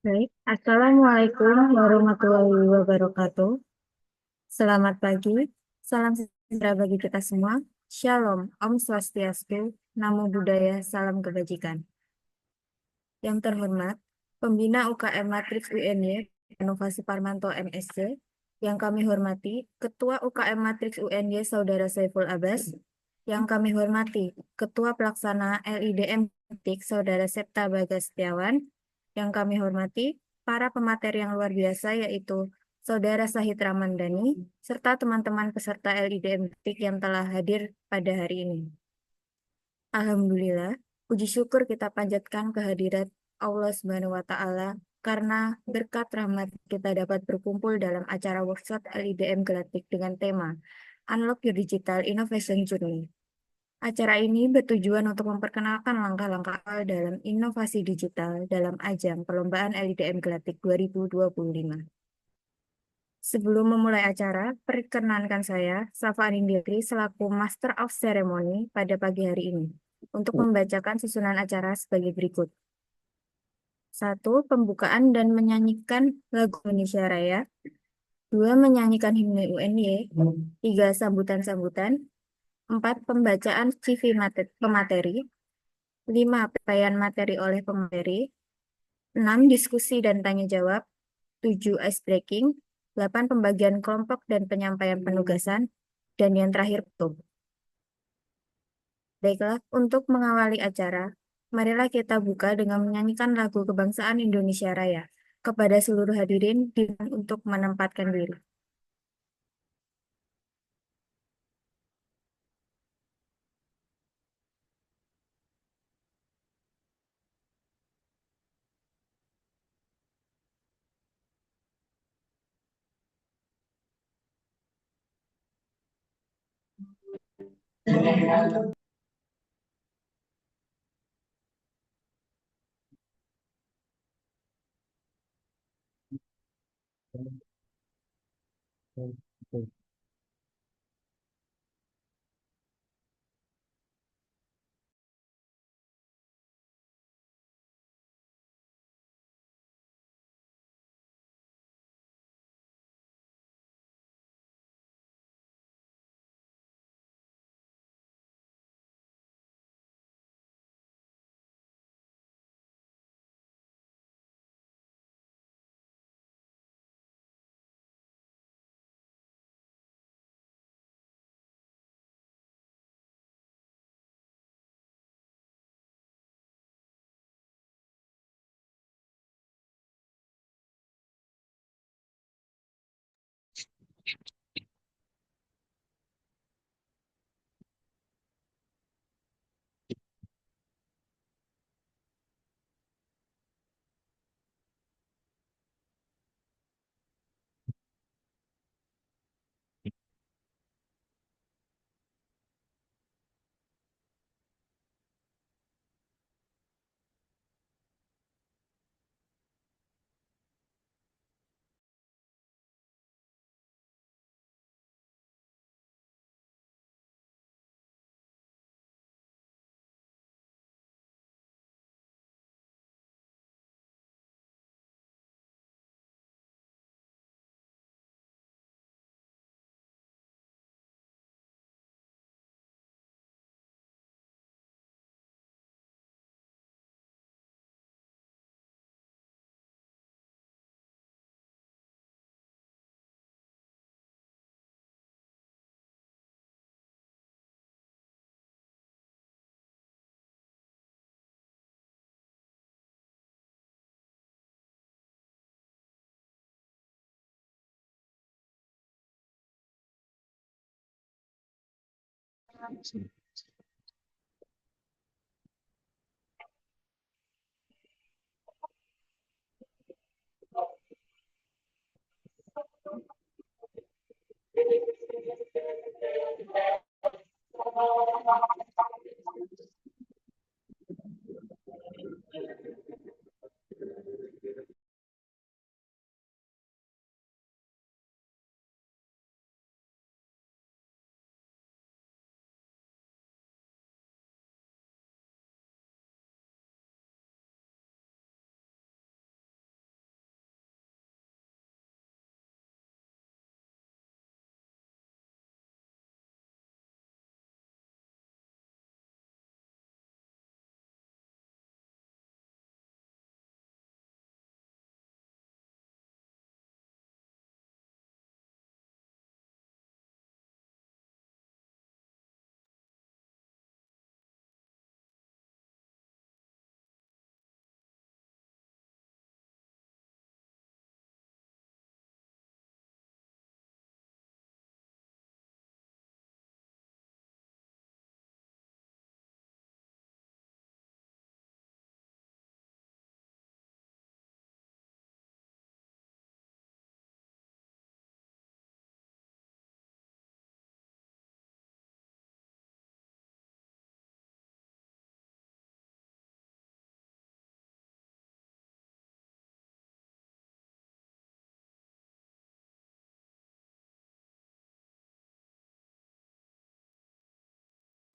Baik, Assalamualaikum warahmatullahi wabarakatuh. Selamat pagi, salam sejahtera bagi kita semua. Shalom, Om Swastiastu, Namo Buddhaya, salam kebajikan. Yang terhormat, Pembina UKM Matriks UNY, Inovasi Parmanto MSc, yang kami hormati, Ketua UKM Matriks UNY Saudara Saiful Abbas, yang kami hormati, Ketua Pelaksana LIDM Matriks Saudara Septa Bagas Setiawan, yang kami hormati, para pemateri yang luar biasa yaitu Saudara Sahid Ramandani, serta teman-teman peserta LIDM Matriks yang telah hadir pada hari ini. Alhamdulillah, puji syukur kita panjatkan kehadirat Allah Subhanahu wa Ta'ala karena berkat rahmat kita dapat berkumpul dalam acara workshop LIDM Gelatik dengan tema Unlock Your Digital Innovation Journey. Acara ini bertujuan untuk memperkenalkan langkah-langkah awal dalam inovasi digital dalam ajang perlombaan LIDM Gelatik 2025. Sebelum memulai acara, perkenankan saya, Safa Anindiri, selaku Master of Ceremony pada pagi hari ini, untuk membacakan susunan acara sebagai berikut. Satu, pembukaan dan menyanyikan lagu Indonesia Raya. Dua, menyanyikan himne UNY. Tiga, sambutan-sambutan. Empat, pembacaan CV pemateri. Lima, penyampaian materi oleh pemateri. Enam, diskusi dan tanya jawab. Tujuh, ice breaking. Delapan, pembagian kelompok dan penyampaian penugasan. Dan yang terakhir, tutup. Baiklah, untuk mengawali acara, marilah kita buka dengan menyanyikan lagu Kebangsaan Indonesia Raya kepada seluruh hadirin untuk menempatkan diri.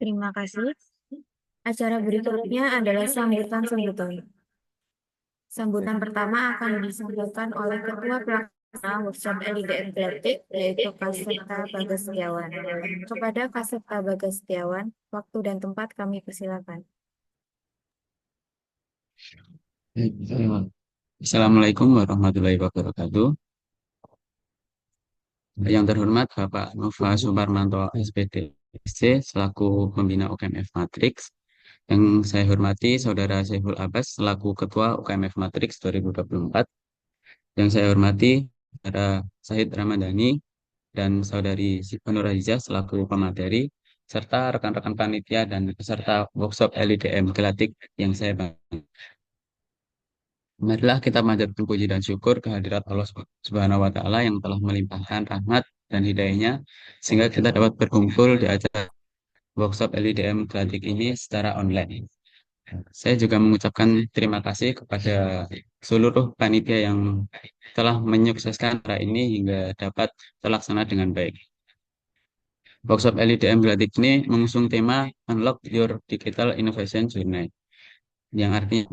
Terima kasih. Acara berikutnya adalah sambutan-sambutan. Sambutan pertama akan disampaikan oleh Ketua Pelaksana Workshop LIDM Kreatif, yaitu Kaseta Bagas Setiawan. Kepada Kaseta Bagas Setiawan, waktu dan tempat kami persilakan. Assalamualaikum warahmatullahi wabarakatuh. Yang terhormat Bapak Nova Suparmanto SPD selaku pembina UKMF Matrix. Yang saya hormati Saudara Saiful Abbas selaku Ketua UKMF Matrix 2024. Yang saya hormati Saudara Sahid Ramadhani dan Saudari Nur Aziza selaku pemateri serta rekan-rekan panitia dan peserta workshop LIDM Gelatik yang saya banggakan. Marilah kita panjatkan puji dan syukur kehadirat Allah Subhanahu wa Ta'ala yang telah melimpahkan rahmat dan hidayahnya sehingga kita dapat berkumpul di acara workshop LIDM Gelatik ini secara online. Saya juga mengucapkan terima kasih kepada seluruh panitia yang telah menyukseskan acara ini hingga dapat terlaksana dengan baik. Workshop LIDM Gelatik ini mengusung tema Unlock Your Digital Innovation Journey yang artinya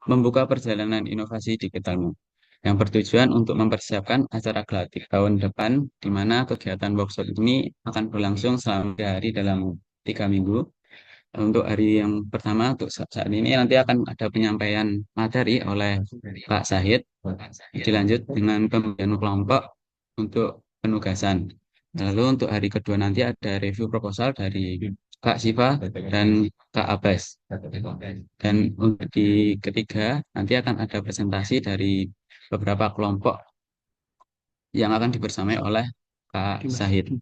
membuka perjalanan inovasi digitalmu, yang bertujuan untuk mempersiapkan acara Gelatik tahun depan, di mana kegiatan workshop ini akan berlangsung selama 3 hari dalam 3 minggu. Untuk hari yang pertama, untuk saat ini nanti akan ada penyampaian materi oleh Pak Sahid, dilanjut dengan pembagian kelompok untuk penugasan. Lalu untuk hari kedua nanti ada review proposal dari Kak Siva dan Kak Abbas. Dan untuk di ketiga nanti akan ada presentasi dari beberapa kelompok yang akan dibersamai oleh Kak Sahid.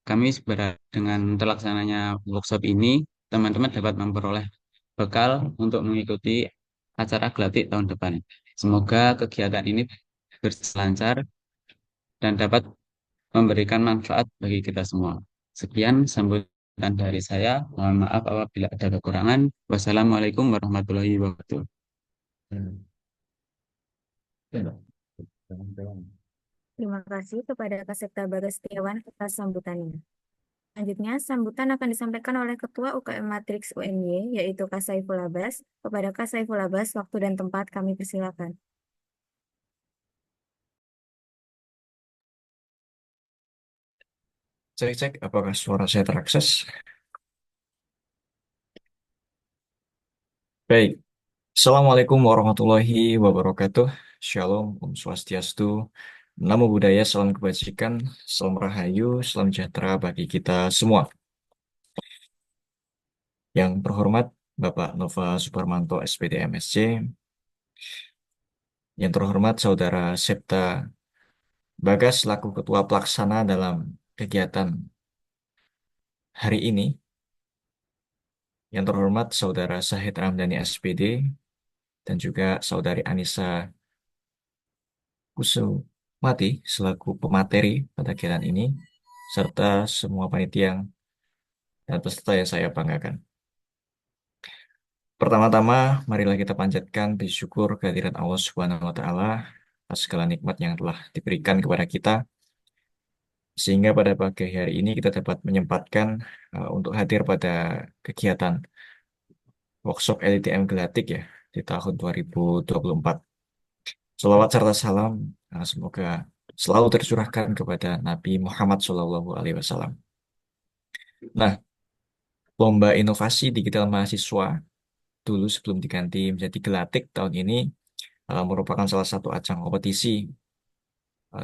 Kami berharap dengan terlaksananya workshop ini, teman-teman dapat memperoleh bekal untuk mengikuti acara Gelatik tahun depan. Semoga kegiatan ini berlancar dan dapat memberikan manfaat bagi kita semua. Sekian sambutan dari saya. Mohon maaf apabila ada kekurangan. Wassalamualaikum warahmatullahi wabarakatuh. Terima kasih kepada Kaseta Bagas Setiawan atas sambutannya. Selanjutnya, sambutan akan disampaikan oleh Ketua UKM Matrix UNY, yaitu Kak Saiful Abbas. Kepada Kak Saiful Abbas, waktu dan tempat kami persilakan. Cek-cek, apakah suara saya terakses? Baik. Assalamualaikum warahmatullahi wabarakatuh. Shalom, Om Swastiastu, Namo Buddhaya, salam kebajikan, salam rahayu, salam sejahtera bagi kita semua. Yang terhormat Bapak Nova Suparmanto, SPD MSc, yang terhormat Saudara Septa Bagas selaku Ketua Pelaksana dalam kegiatan hari ini, yang terhormat Saudara Sahid Ramdhani SPD, dan juga Saudari Anissa Kusumati selaku pemateri pada kegiatan ini, serta semua panitia dan peserta yang saya banggakan. Pertama-tama, marilah kita panjatkan puji syukur kehadirat Allah Subhanahu wa Ta'ala atas segala nikmat yang telah diberikan kepada kita, sehingga pada pagi hari ini kita dapat menyempatkan untuk hadir pada kegiatan workshop LIDM Gelatik ya di tahun 2024. Salawat serta salam semoga selalu tercurahkan kepada Nabi Muhammad SAW. Nah, lomba inovasi digital mahasiswa dulu sebelum diganti menjadi Gelatik tahun ini merupakan salah satu ajang kompetisi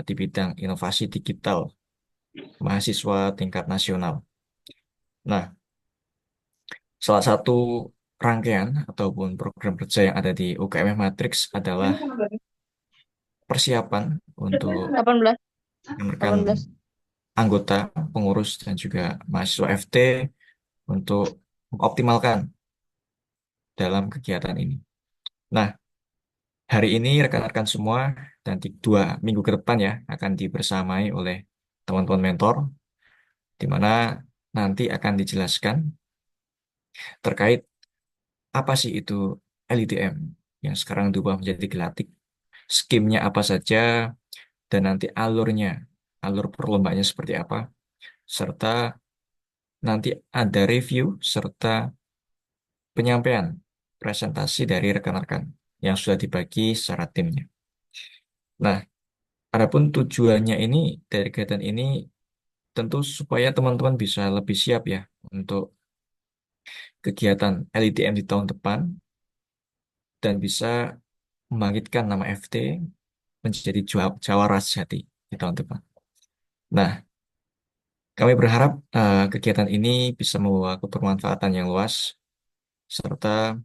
di bidang inovasi digital mahasiswa tingkat nasional. Nah, salah satu rangkaian ataupun program kerja yang ada di UKMF Matrix adalah persiapan untuk 18, rekan 18. anggota, pengurus, dan juga mahasiswa FT untuk mengoptimalkan dalam kegiatan ini. Nah, hari ini rekan-rekan semua dan di 2 minggu ke depan ya akan dibersamai oleh teman-teman mentor, di mana nanti akan dijelaskan terkait apa sih itu LIDM yang sekarang diubah menjadi Gelatik, skimnya apa saja, dan nanti alur perlombanya seperti apa, serta nanti ada review serta penyampaian presentasi dari rekan-rekan yang sudah dibagi secara timnya. Nah, adapun tujuannya ini dari kegiatan ini tentu supaya teman-teman bisa lebih siap ya untuk kegiatan LIDM di tahun depan dan bisa membangkitkan nama FT menjadi jawara sejati di tahun depan. Nah, kami berharap kegiatan ini bisa membawa kebermanfaatan yang luas serta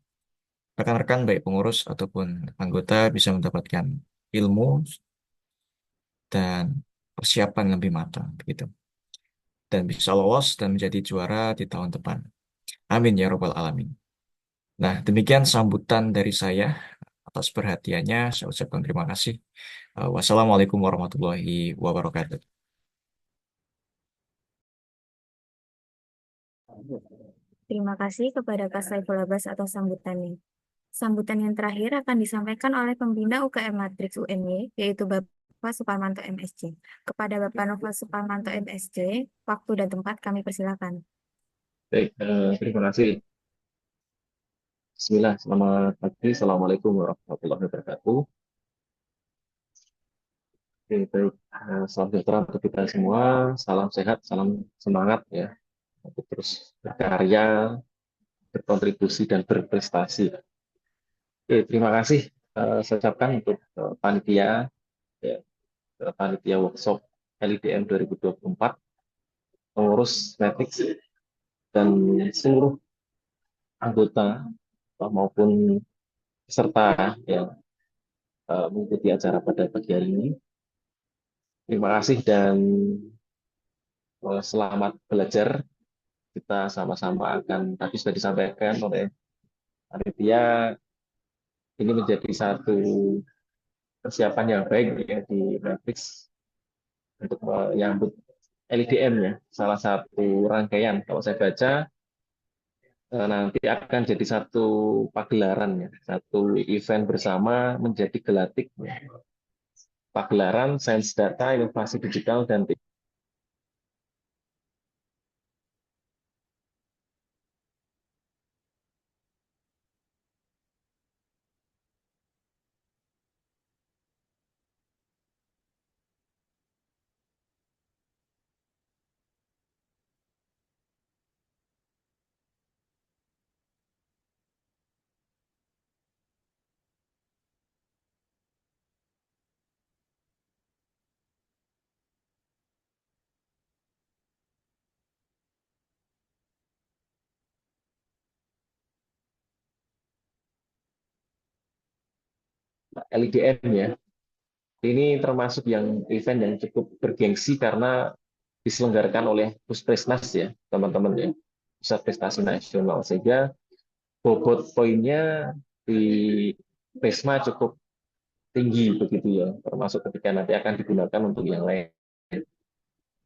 rekan-rekan baik pengurus ataupun anggota bisa mendapatkan ilmu dan persiapan lebih matang begitu dan bisa lolos dan menjadi juara di tahun depan. Amin ya robbal alamin. Nah, demikian sambutan dari saya atas perhatiannya. Saya ucapkan terima kasih. Wassalamualaikum warahmatullahi wabarakatuh. Terima kasih kepada Kak Saiful Abbas atas sambutannya. Sambutan yang terakhir akan disampaikan oleh pembina UKM Matrix UNY, yaitu Bapak Suparmanto MSc. Kepada Bapak Novel Suparmanto MSc, waktu dan tempat kami persilakan. Baik, terima kasih. Bismillah, selamat pagi. Assalamualaikum warahmatullahi wabarakatuh. Oke, baik. Salam sejahtera untuk kita semua. Salam sehat, salam semangat ya. Untuk terus berkarya, berkontribusi, dan berprestasi. Oke, terima kasih. Saya ucapkan untuk panitia, ya, panitia workshop LIDM 2024, pengurus Matrix, dan seluruh anggota maupun peserta yang mengikuti acara pada pagi hari ini. Terima kasih dan selamat belajar. Kita sama-sama akan, tadi sudah disampaikan oleh panitia, ini menjadi satu persiapan yang baik ya di Matrix untuk menyambut LIDM ya. Salah satu rangkaian, kalau saya baca, nanti akan jadi satu pagelaran ya, satu event bersama menjadi gelatik ya. Pagelaran Sains Data, Inovasi Digital, dan LIDM ya. Ini termasuk yang event yang cukup bergengsi karena diselenggarakan oleh Puspresnas ya, teman-teman ya, Pusat Prestasi Nasional, sehingga bobot poinnya di Presma cukup tinggi begitu ya, termasuk ketika nanti akan digunakan untuk yang lain.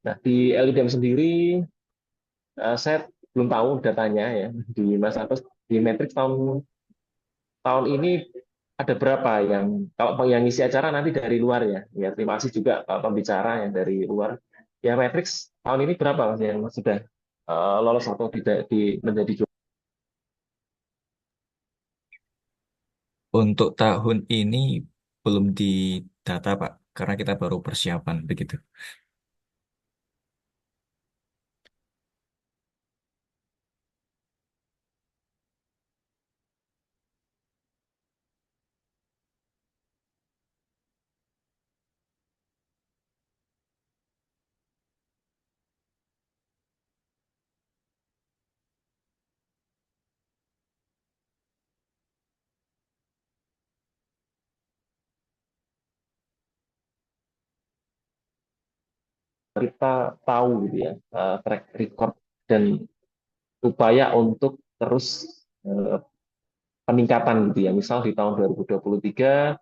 Nah, di LIDM sendiri saya belum tahu datanya ya di Mas Agus, di Matrix tahun tahun ini ada berapa yang, kalau yang ngisi acara nanti dari luar ya. Ya, terima kasih juga Pak pembicara yang dari luar. Ya, Matrix tahun ini berapa Mas yang sudah lolos atau tidak menjadi juara? Untuk tahun ini belum didata, Pak, karena kita baru persiapan begitu. Kita tahu gitu ya, track record dan upaya untuk terus peningkatan gitu ya. Misal di tahun 2023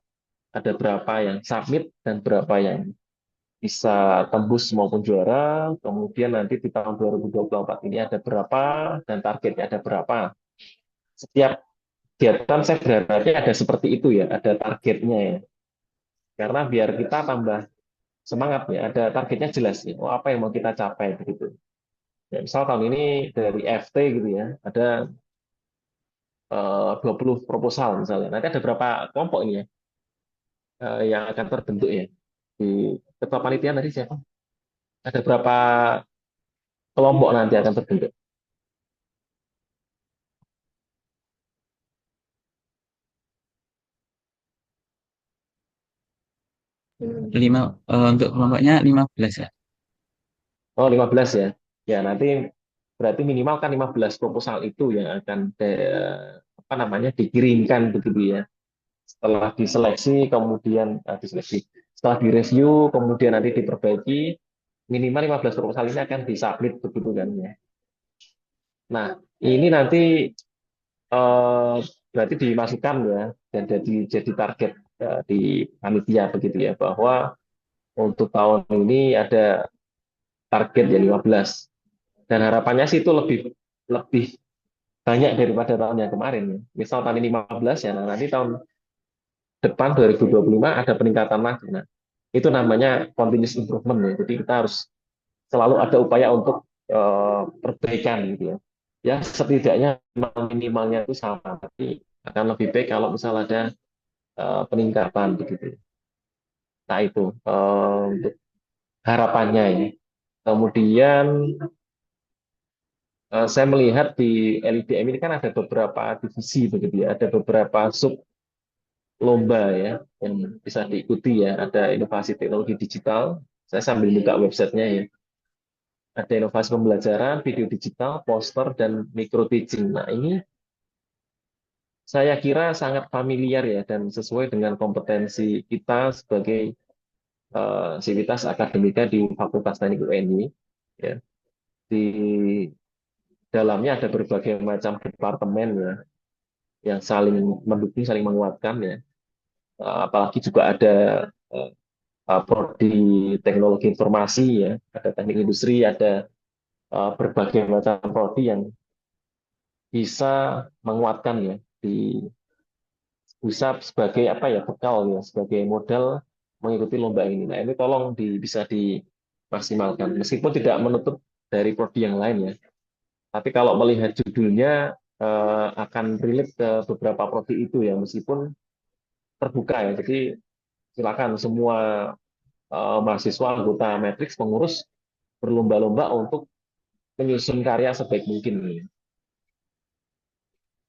ada berapa yang submit dan berapa yang bisa tembus maupun juara. Kemudian nanti di tahun 2024 ini ada berapa dan targetnya ada berapa. Setiap kegiatan saya berharapnya ada seperti itu ya, ada targetnya ya. Karena biar kita tambah semangat ya, ada targetnya jelas ya. Oh, apa yang mau kita capai begitu. Ya, misal tahun ini dari FT gitu ya, ada 20 proposal misalnya. Nanti ada berapa kelompok ini ya yang akan terbentuk ya. Di ketua panitia tadi siapa? Ada berapa kelompok nanti akan terbentuk? Untuk kelompoknya 15 ya. Oh, 15 ya. Ya, nanti berarti minimal kan 15 proposal itu yang akan apa namanya dikirimkan begitu ya. Setelah diseleksi, kemudian diseleksi. Setelah direview, kemudian nanti diperbaiki, minimal 15 proposal ini akan disubmit begitu kan ya. Nah, ini nanti eh, berarti dimasukkan ya dan jadi target di panitia begitu ya bahwa untuk tahun ini ada target ya 15 dan harapannya sih itu lebih lebih banyak daripada tahun yang kemarin ya. Misal tahun ini 15 ya, nah nanti tahun depan 2025 ada peningkatan lagi. Nah, itu namanya continuous improvement ya. Jadi kita harus selalu ada upaya untuk perbaikan gitu ya. Ya setidaknya minimalnya itu sama, tapi akan lebih baik kalau misal ada peningkatan begitu. Nah itu untuk harapannya ya. Kemudian saya melihat di LIDM ini kan ada beberapa divisi begitu ya, ada beberapa sub lomba ya yang bisa diikuti ya. Ada inovasi teknologi digital. Saya sambil buka websitenya ya. Ada inovasi pembelajaran, video digital, poster dan micro teaching. Nah ini saya kira sangat familiar ya dan sesuai dengan kompetensi kita sebagai sivitas akademika di Fakultas Teknik UNY. Ya. Di dalamnya ada berbagai macam departemen ya yang saling mendukung, saling menguatkan ya. Apalagi juga ada eh, prodi teknologi informasi ya, ada teknik industri, ada berbagai macam prodi yang bisa menguatkan ya di bisa sebagai apa ya bekal ya sebagai modal mengikuti lomba ini. Nah ini tolong bisa dimaksimalkan meskipun tidak menutup dari prodi yang lain ya. Tapi kalau melihat judulnya akan relate ke beberapa prodi itu ya meskipun terbuka ya. Jadi silakan semua mahasiswa anggota Matrix pengurus berlomba-lomba untuk menyusun karya sebaik mungkin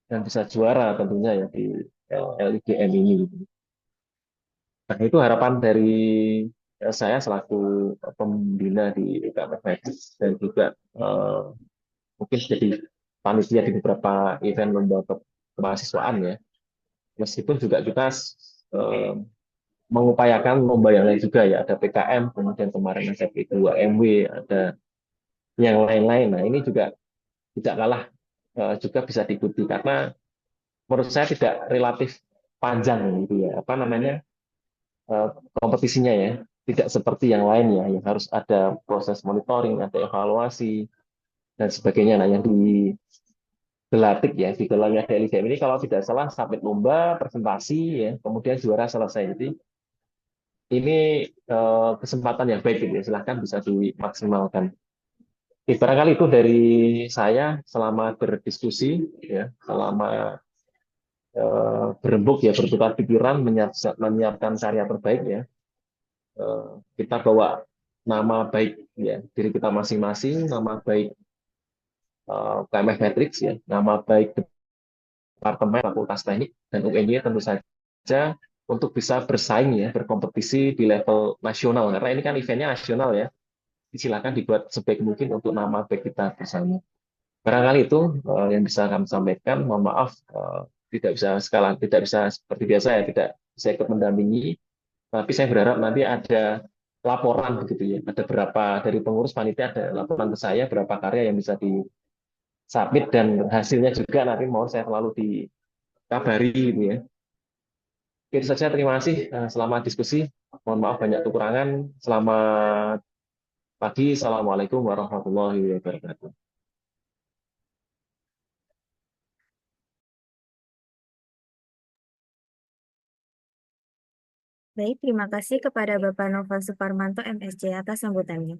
dan bisa juara tentunya ya di LIGM ini. Nah, itu harapan dari saya selaku pembina di UKM Matrix dan juga mungkin jadi panitia di beberapa event lomba kemahasiswaan ya. Meskipun juga kita eh, mengupayakan lomba yang lain juga ya. Ada PKM, kemudian kemarin ada P2MW, ada yang lain-lain. Nah, ini juga tidak kalah juga bisa diikuti karena menurut saya tidak relatif panjang gitu ya. Apa namanya eh, kompetisinya ya. Tidak seperti yang lain ya, yang harus ada proses monitoring, ada evaluasi dan sebagainya. Nah, yang di Gelatik ya, di gelarnya DLIDM ini kalau tidak salah submit lomba, presentasi ya, kemudian juara selesai. Jadi ini kesempatan yang baik gitu ya, silahkan bisa dimaksimalkan. Barangkali itu dari saya selama berdiskusi ya, selama berembuk ya, bertukar pikiran, menyiapkan karya terbaik ya. Eh, kita bawa nama baik ya diri kita masing-masing, nama baik KMF Matrix ya, nama baik Departemen Fakultas Teknik dan UNY tentu saja untuk bisa bersaing ya, berkompetisi di level nasional karena ini kan eventnya nasional ya. Silakan dibuat sebaik mungkin untuk nama baik kita bersama. Barangkali itu yang bisa kami sampaikan. Mohon maaf tidak bisa tidak bisa seperti biasa ya, tidak bisa ikut mendampingi. Tapi saya berharap nanti ada laporan begitu ya. Ada berapa dari pengurus panitia ada laporan ke saya berapa karya yang bisa disubmit dan hasilnya juga nanti mau saya selalu dikabari gitu ya. Oke, itu saja. Terima kasih selamat diskusi. Mohon maaf banyak kekurangan. Selamat pagi. Assalamualaikum warahmatullahi wabarakatuh. Baik, terima kasih kepada Bapak Nova Suparmanto, MSc, atas sambutannya.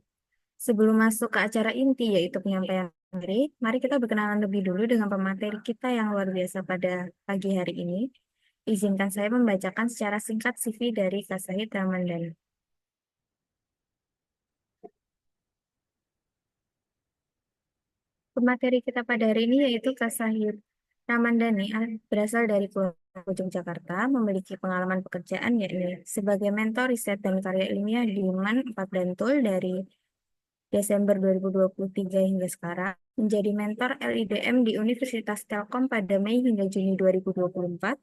Sebelum masuk ke acara inti, yaitu penyampaian materi, mari kita berkenalan lebih dulu dengan pemateri kita yang luar biasa pada pagi hari ini. Izinkan saya membacakan secara singkat CV dari Kak Sahid Ramandani. Pemateri kita pada hari ini yaitu Kak Sahid Ramandani, berasal dari Yogyakarta, memiliki pengalaman pekerjaan yakni sebagai mentor riset dan karya ilmiah di MAN 4 Bantul dari Desember 2023 hingga sekarang, menjadi mentor LIDM di Universitas Telkom pada Mei hingga Juni 2024,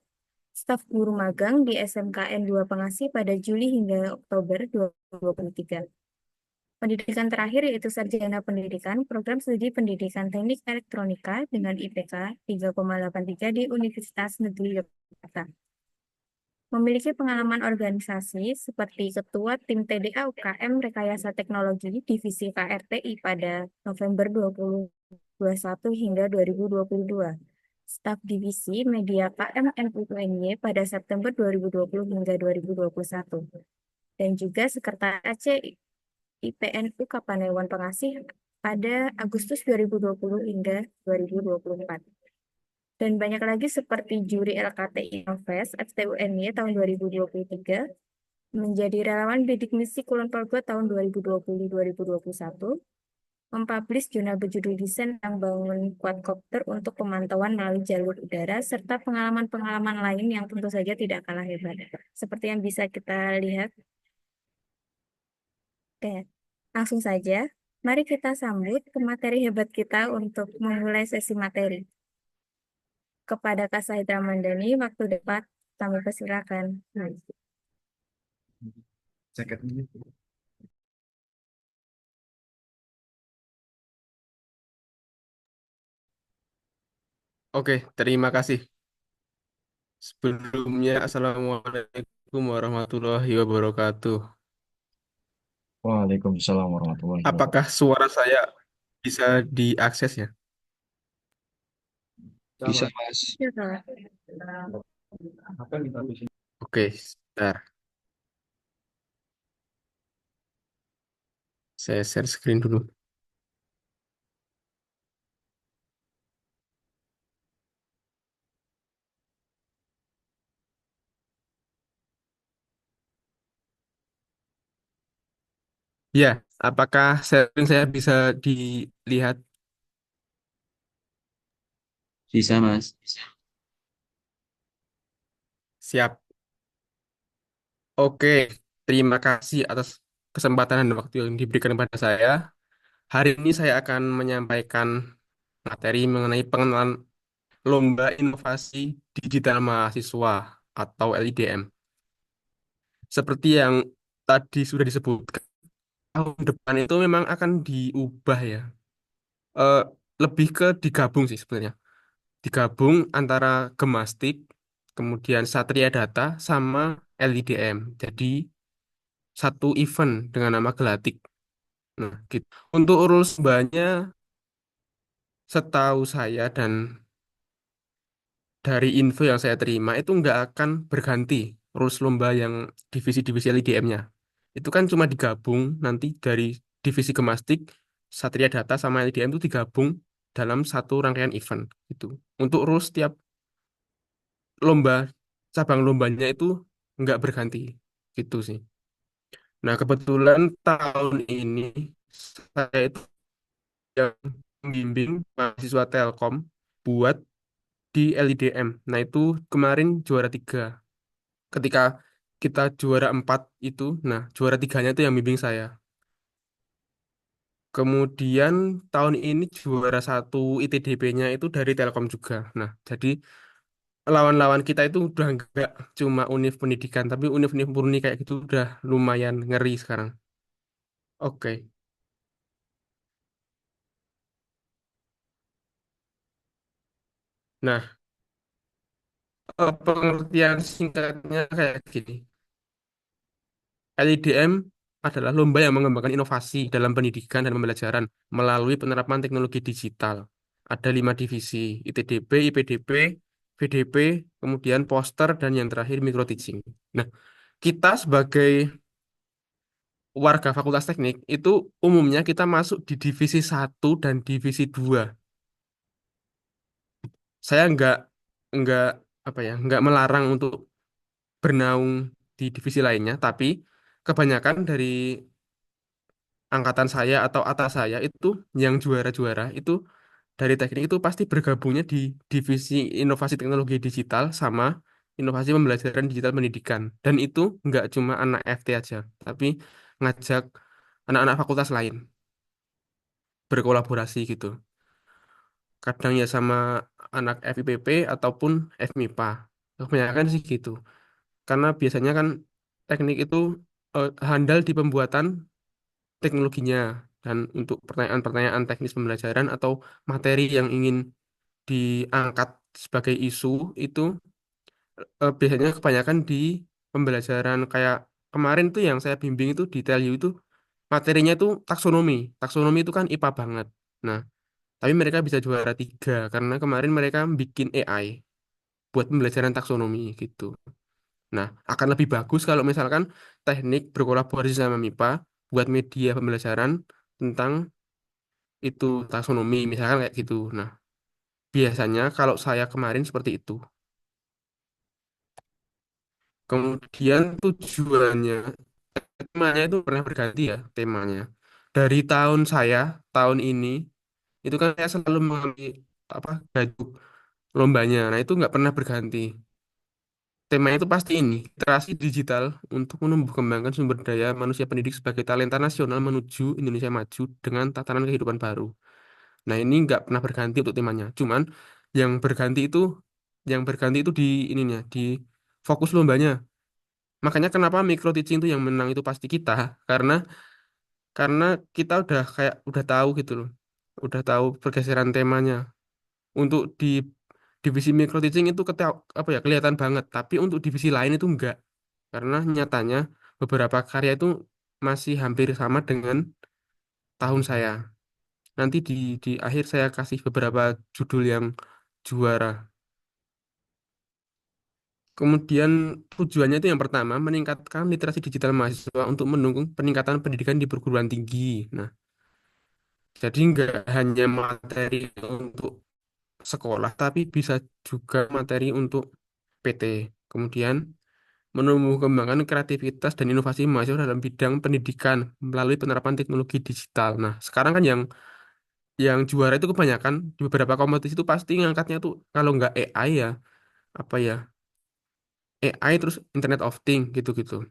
staf guru magang di SMKN 2 Pengasih pada Juli hingga Oktober 2023. Pendidikan terakhir yaitu Sarjana Pendidikan, Program Studi Pendidikan Teknik Elektronika dengan IPK 3,83 di Universitas Negeri Yogyakarta. Memiliki pengalaman organisasi seperti Ketua Tim TDA UKM Rekayasa Teknologi Divisi KRTI pada November 2021 hingga 2022. Staf Divisi Media KM NUPNY pada September 2020 hingga 2021. Dan juga Sekretaris AC IPNU Kapanewon Pengasih pada Agustus 2020 hingga 2024. Dan banyak lagi seperti juri LKTI Invest FTUNY tahun 2023, menjadi relawan bidik misi Kulon Progo tahun 2020-2021, mempublish jurnal berjudul desain yang bangun quadcopter untuk pemantauan melalui jalur udara, serta pengalaman-pengalaman lain yang tentu saja tidak kalah hebat. Seperti yang bisa kita lihat. Oke, langsung saja. Mari kita sambut pemateri hebat kita untuk memulai sesi materi. Kepada Kak Said Ramandani, waktu debat kami persilakan. Oke, terima kasih. Sebelumnya, Assalamualaikum warahmatullahi wabarakatuh. Waalaikumsalam warahmatullahi Apakah wabarakatuh. suara saya bisa diakses ya? Bisa, Mas. Ya, Kak. Oke, sebentar. Saya share screen dulu. Ya, apakah sharing saya bisa dilihat? Bisa, Mas. Siap. Oke, terima kasih atas kesempatan dan waktu yang diberikan kepada saya. Hari ini saya akan menyampaikan materi mengenai pengenalan Lomba Inovasi Digital Mahasiswa atau LIDM. Seperti yang tadi sudah disebutkan, tahun depan itu memang akan diubah ya. Eh, Lebih ke digabung sih sebenarnya. Digabung antara Gemastik, kemudian Satria Data, sama LIDM. Jadi satu event dengan nama Gelatik. Nah, gitu. Untuk rules banyak setahu saya dan dari info yang saya terima itu nggak akan berganti rules lomba yang divisi-divisi LIDM-nya. Itu kan cuma digabung nanti dari divisi Gemastik, Satria Data sama LIDM itu digabung dalam satu rangkaian event gitu. Untuk rules tiap lomba cabang lombanya itu nggak berganti gitu sih. Nah, kebetulan tahun ini saya itu yang membimbing mahasiswa Telkom buat di LIDM. Nah, itu kemarin juara 3. Ketika kita juara 4 itu, nah juara tiganya itu yang bimbing saya. Kemudian tahun ini juara 1 ITDP-nya itu dari Telkom juga. Nah, jadi lawan-lawan kita itu udah nggak cuma univ pendidikan, tapi univ-univ murni kayak gitu udah lumayan ngeri sekarang. Oke. Nah, pengertian singkatnya kayak gini. LIDM adalah lomba yang mengembangkan inovasi dalam pendidikan dan pembelajaran melalui penerapan teknologi digital. Ada 5 divisi, ITDP, IPDP, VDP, kemudian poster, dan yang terakhir micro teaching. Nah, kita sebagai warga Fakultas Teknik itu umumnya kita masuk di divisi 1 dan divisi 2. Saya nggak apa ya, nggak melarang untuk bernaung di divisi lainnya, tapi kebanyakan dari angkatan saya atau atas saya itu yang juara-juara itu dari teknik itu pasti bergabungnya di divisi inovasi teknologi digital sama inovasi pembelajaran digital pendidikan. Dan itu nggak cuma anak FT aja, tapi ngajak anak-anak fakultas lain berkolaborasi gitu. Kadang ya sama anak FIPP ataupun FMIPA. Kebanyakan sih gitu. Karena biasanya kan teknik itu handal di pembuatan teknologinya dan untuk pertanyaan-pertanyaan teknis pembelajaran atau materi yang ingin diangkat sebagai isu itu biasanya kebanyakan di pembelajaran kayak kemarin tuh yang saya bimbing itu di TELU itu materinya itu taksonomi. Taksonomi itu kan IPA banget. Nah, tapi mereka bisa juara 3 karena kemarin mereka bikin AI buat pembelajaran taksonomi gitu. Nah, akan lebih bagus kalau misalkan teknik berkolaborasi sama MIPA buat media pembelajaran tentang itu taksonomi, misalkan kayak gitu. Nah, biasanya kalau saya kemarin seperti itu. Kemudian tujuannya, temanya itu pernah berganti ya temanya. Dari tahun saya, tahun ini, itu kan saya selalu mengambil apa baju lombanya. Nah, itu nggak pernah berganti. Temanya itu pasti ini, literasi digital untuk menumbuh kembangkan sumber daya manusia pendidik sebagai talenta nasional menuju Indonesia maju dengan tatanan kehidupan baru. Nah, ini nggak pernah berganti untuk temanya. Cuman yang berganti itu, di ininya, di fokus lombanya. Makanya kenapa micro teaching itu yang menang itu pasti kita, karena karena kita udah kayak udah tahu gitu loh, udah tahu pergeseran temanya. Untuk di divisi micro teaching itu apa ya kelihatan banget, tapi untuk divisi lain itu enggak. Karena nyatanya beberapa karya itu masih hampir sama dengan tahun saya. Nanti di akhir saya kasih beberapa judul yang juara. Kemudian tujuannya itu yang pertama, meningkatkan literasi digital mahasiswa untuk mendukung peningkatan pendidikan di perguruan tinggi. Nah, jadi nggak hanya materi untuk sekolah, tapi bisa juga materi untuk PT. Kemudian, menumbuh kembangkan kreativitas dan inovasi mahasiswa dalam bidang pendidikan melalui penerapan teknologi digital. Nah, sekarang kan yang juara itu kebanyakan di beberapa kompetisi itu pasti ngangkatnya tuh kalau nggak AI ya apa ya AI terus Internet of Things gitu-gitu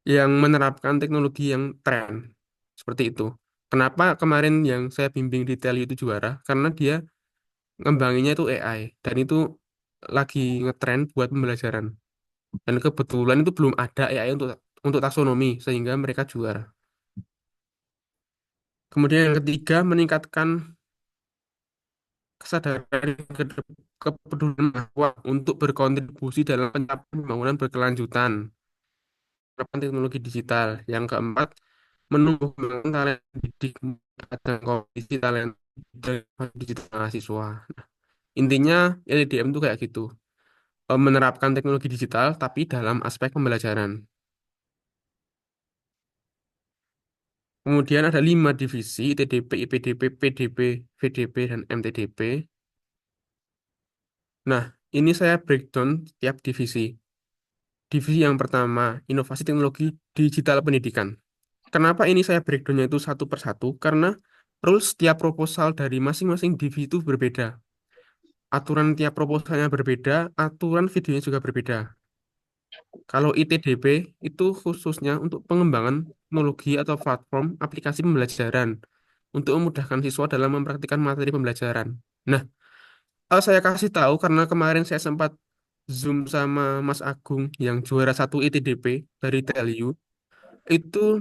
yang menerapkan teknologi yang tren seperti itu. Kenapa kemarin yang saya bimbing di Teli itu juara? Karena dia ngembanginnya itu AI dan itu lagi ngetren buat pembelajaran. Dan kebetulan itu belum ada AI untuk taksonomi sehingga mereka juara. Kemudian yang ketiga meningkatkan kesadaran kepedulian mahasiswa untuk berkontribusi dalam pencapaian pembangunan berkelanjutan, penerapan teknologi digital. Yang keempat, menumbuh kembangkan talent didik dan kompetisi talent digital mahasiswa. Intinya LDM itu kayak gitu, menerapkan teknologi digital tapi dalam aspek pembelajaran. Kemudian ada 5 divisi, ITDP, IPDP, PDP, VDP, dan MTDP. Nah, ini saya breakdown tiap divisi. Divisi yang pertama, inovasi teknologi digital pendidikan. Kenapa ini saya breakdownnya itu satu per satu? Karena rules tiap proposal dari masing-masing divisi itu berbeda. Aturan tiap proposalnya berbeda, aturan videonya juga berbeda. Kalau ITDP itu khususnya untuk pengembangan teknologi atau platform aplikasi pembelajaran untuk memudahkan siswa dalam mempraktikkan materi pembelajaran. Nah, saya kasih tahu karena kemarin saya sempat Zoom sama Mas Agung yang juara 1 ITDP dari TLU. Itu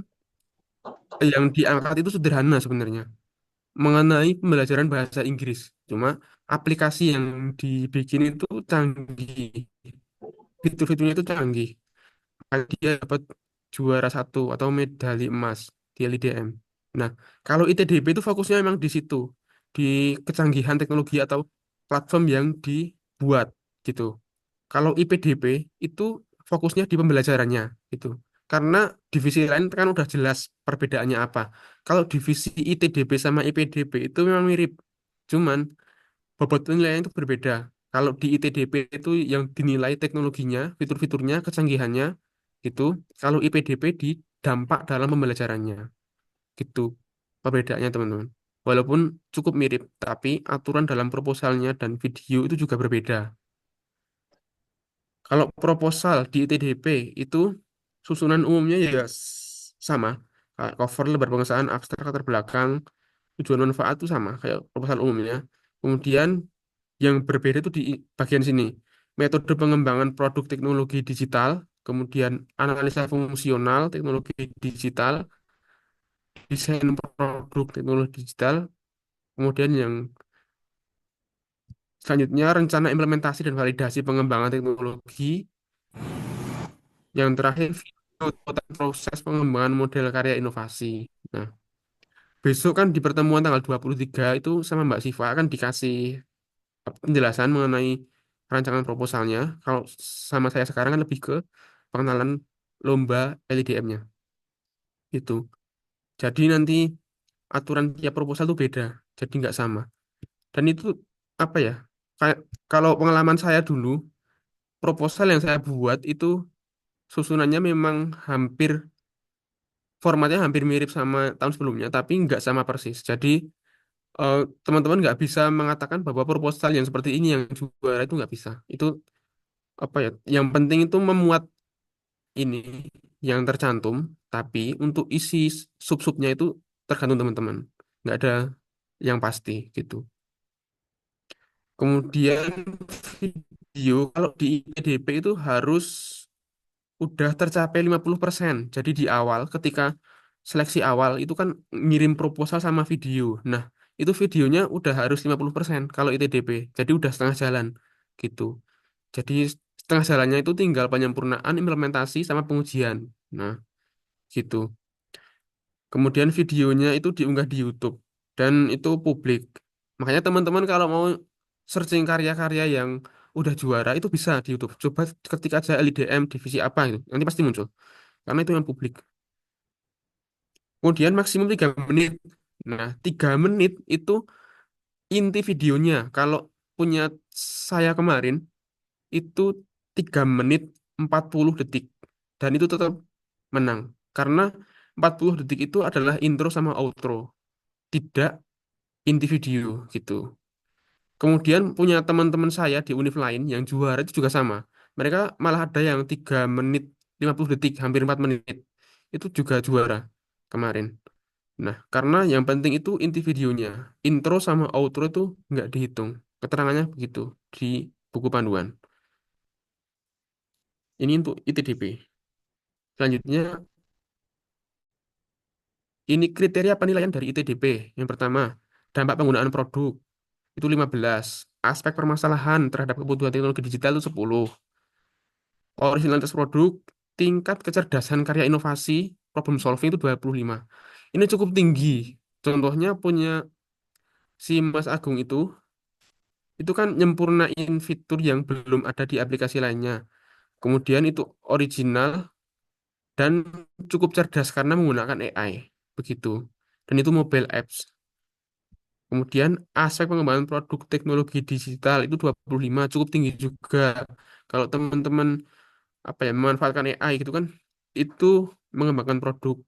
yang diangkat itu sederhana sebenarnya mengenai pembelajaran bahasa Inggris. Cuma aplikasi yang dibikin itu canggih. Fitur-fiturnya itu canggih. Makanya dia dapat juara 1 atau medali emas di LIDM. Nah, kalau ITDP itu fokusnya memang di situ, di kecanggihan teknologi atau platform yang dibuat gitu. Kalau IPDP itu fokusnya di pembelajarannya gitu. karena divisi lain kan udah jelas perbedaannya apa. Kalau divisi ITDP sama IPDP itu memang mirip, cuman bobot penilaian itu berbeda. Kalau di ITDP itu yang dinilai teknologinya, fitur-fiturnya, kecanggihannya, gitu. Kalau IPDP di dampak dalam pembelajarannya, gitu. Perbedaannya teman-teman. Walaupun cukup mirip, tapi aturan dalam proposalnya dan video itu juga berbeda. Kalau proposal di ITDP itu susunan umumnya ya sama. Kayak cover, lebar pengesahan, abstrak, latar belakang, tujuan manfaat itu sama kayak proposal umumnya. Kemudian yang berbeda itu di bagian sini. Metode pengembangan produk teknologi digital, kemudian analisa fungsional teknologi digital, desain produk teknologi digital, kemudian yang selanjutnya rencana implementasi dan validasi pengembangan teknologi, yang terakhir video tentang proses pengembangan model karya inovasi. Nah, besok kan di pertemuan tanggal 23 itu sama Mbak Siva kan dikasih penjelasan mengenai rancangan proposalnya. Kalau sama saya sekarang kan lebih ke pengenalan lomba LIDM-nya itu. Jadi nanti aturan tiap proposal itu beda, jadi nggak sama. Dan itu apa ya? Kayak kalau pengalaman saya dulu, proposal yang saya buat itu susunannya memang hampir formatnya hampir mirip sama tahun sebelumnya, tapi nggak sama persis. Jadi eh, teman-teman nggak bisa mengatakan bahwa proposal yang seperti ini yang juara itu nggak bisa. Itu apa ya? Yang penting itu memuat ini yang tercantum, tapi untuk isi sub-subnya itu tergantung teman-teman. Nggak ada yang pasti gitu. Kemudian video kalau di IPDP itu harus udah tercapai 50%. Jadi di awal ketika seleksi awal itu kan ngirim proposal sama video. Nah, itu videonya udah harus 50% kalau ITDP. Jadi udah setengah jalan gitu. Jadi setengah jalannya itu tinggal penyempurnaan, implementasi sama pengujian. Nah, gitu. Kemudian videonya itu diunggah di YouTube dan itu publik. Makanya teman-teman kalau mau searching karya-karya yang udah juara itu bisa di YouTube. Coba ketik aja LIDM divisi apa gitu. Nanti pasti muncul. Karena itu yang publik. Kemudian maksimum 3 menit. Nah, 3 menit itu inti videonya. Kalau punya saya kemarin itu 3 menit 40 detik. Dan itu tetap menang. Karena 40 detik itu adalah intro sama outro. Tidak inti video gitu. Kemudian punya teman-teman saya di univ lain yang juara itu juga sama. Mereka malah ada yang 3 menit 50 detik, hampir 4 menit. Itu juga juara kemarin. Nah, karena yang penting itu inti videonya. Intro sama outro itu nggak dihitung. Keterangannya begitu di buku panduan. Ini untuk ITDP. Selanjutnya, ini kriteria penilaian dari ITDP. Yang pertama, dampak penggunaan produk. Itu 15. Aspek permasalahan terhadap kebutuhan teknologi digital itu 10. Originalitas produk, tingkat kecerdasan karya inovasi, problem solving itu 25. Ini cukup tinggi. Contohnya punya si Mas Agung itu kan nyempurnain fitur yang belum ada di aplikasi lainnya. Kemudian itu original dan cukup cerdas karena menggunakan AI. Begitu. Dan itu mobile apps. Kemudian aspek pengembangan produk teknologi digital itu 25 cukup tinggi juga. Kalau teman-teman apa ya memanfaatkan AI gitu kan itu mengembangkan produk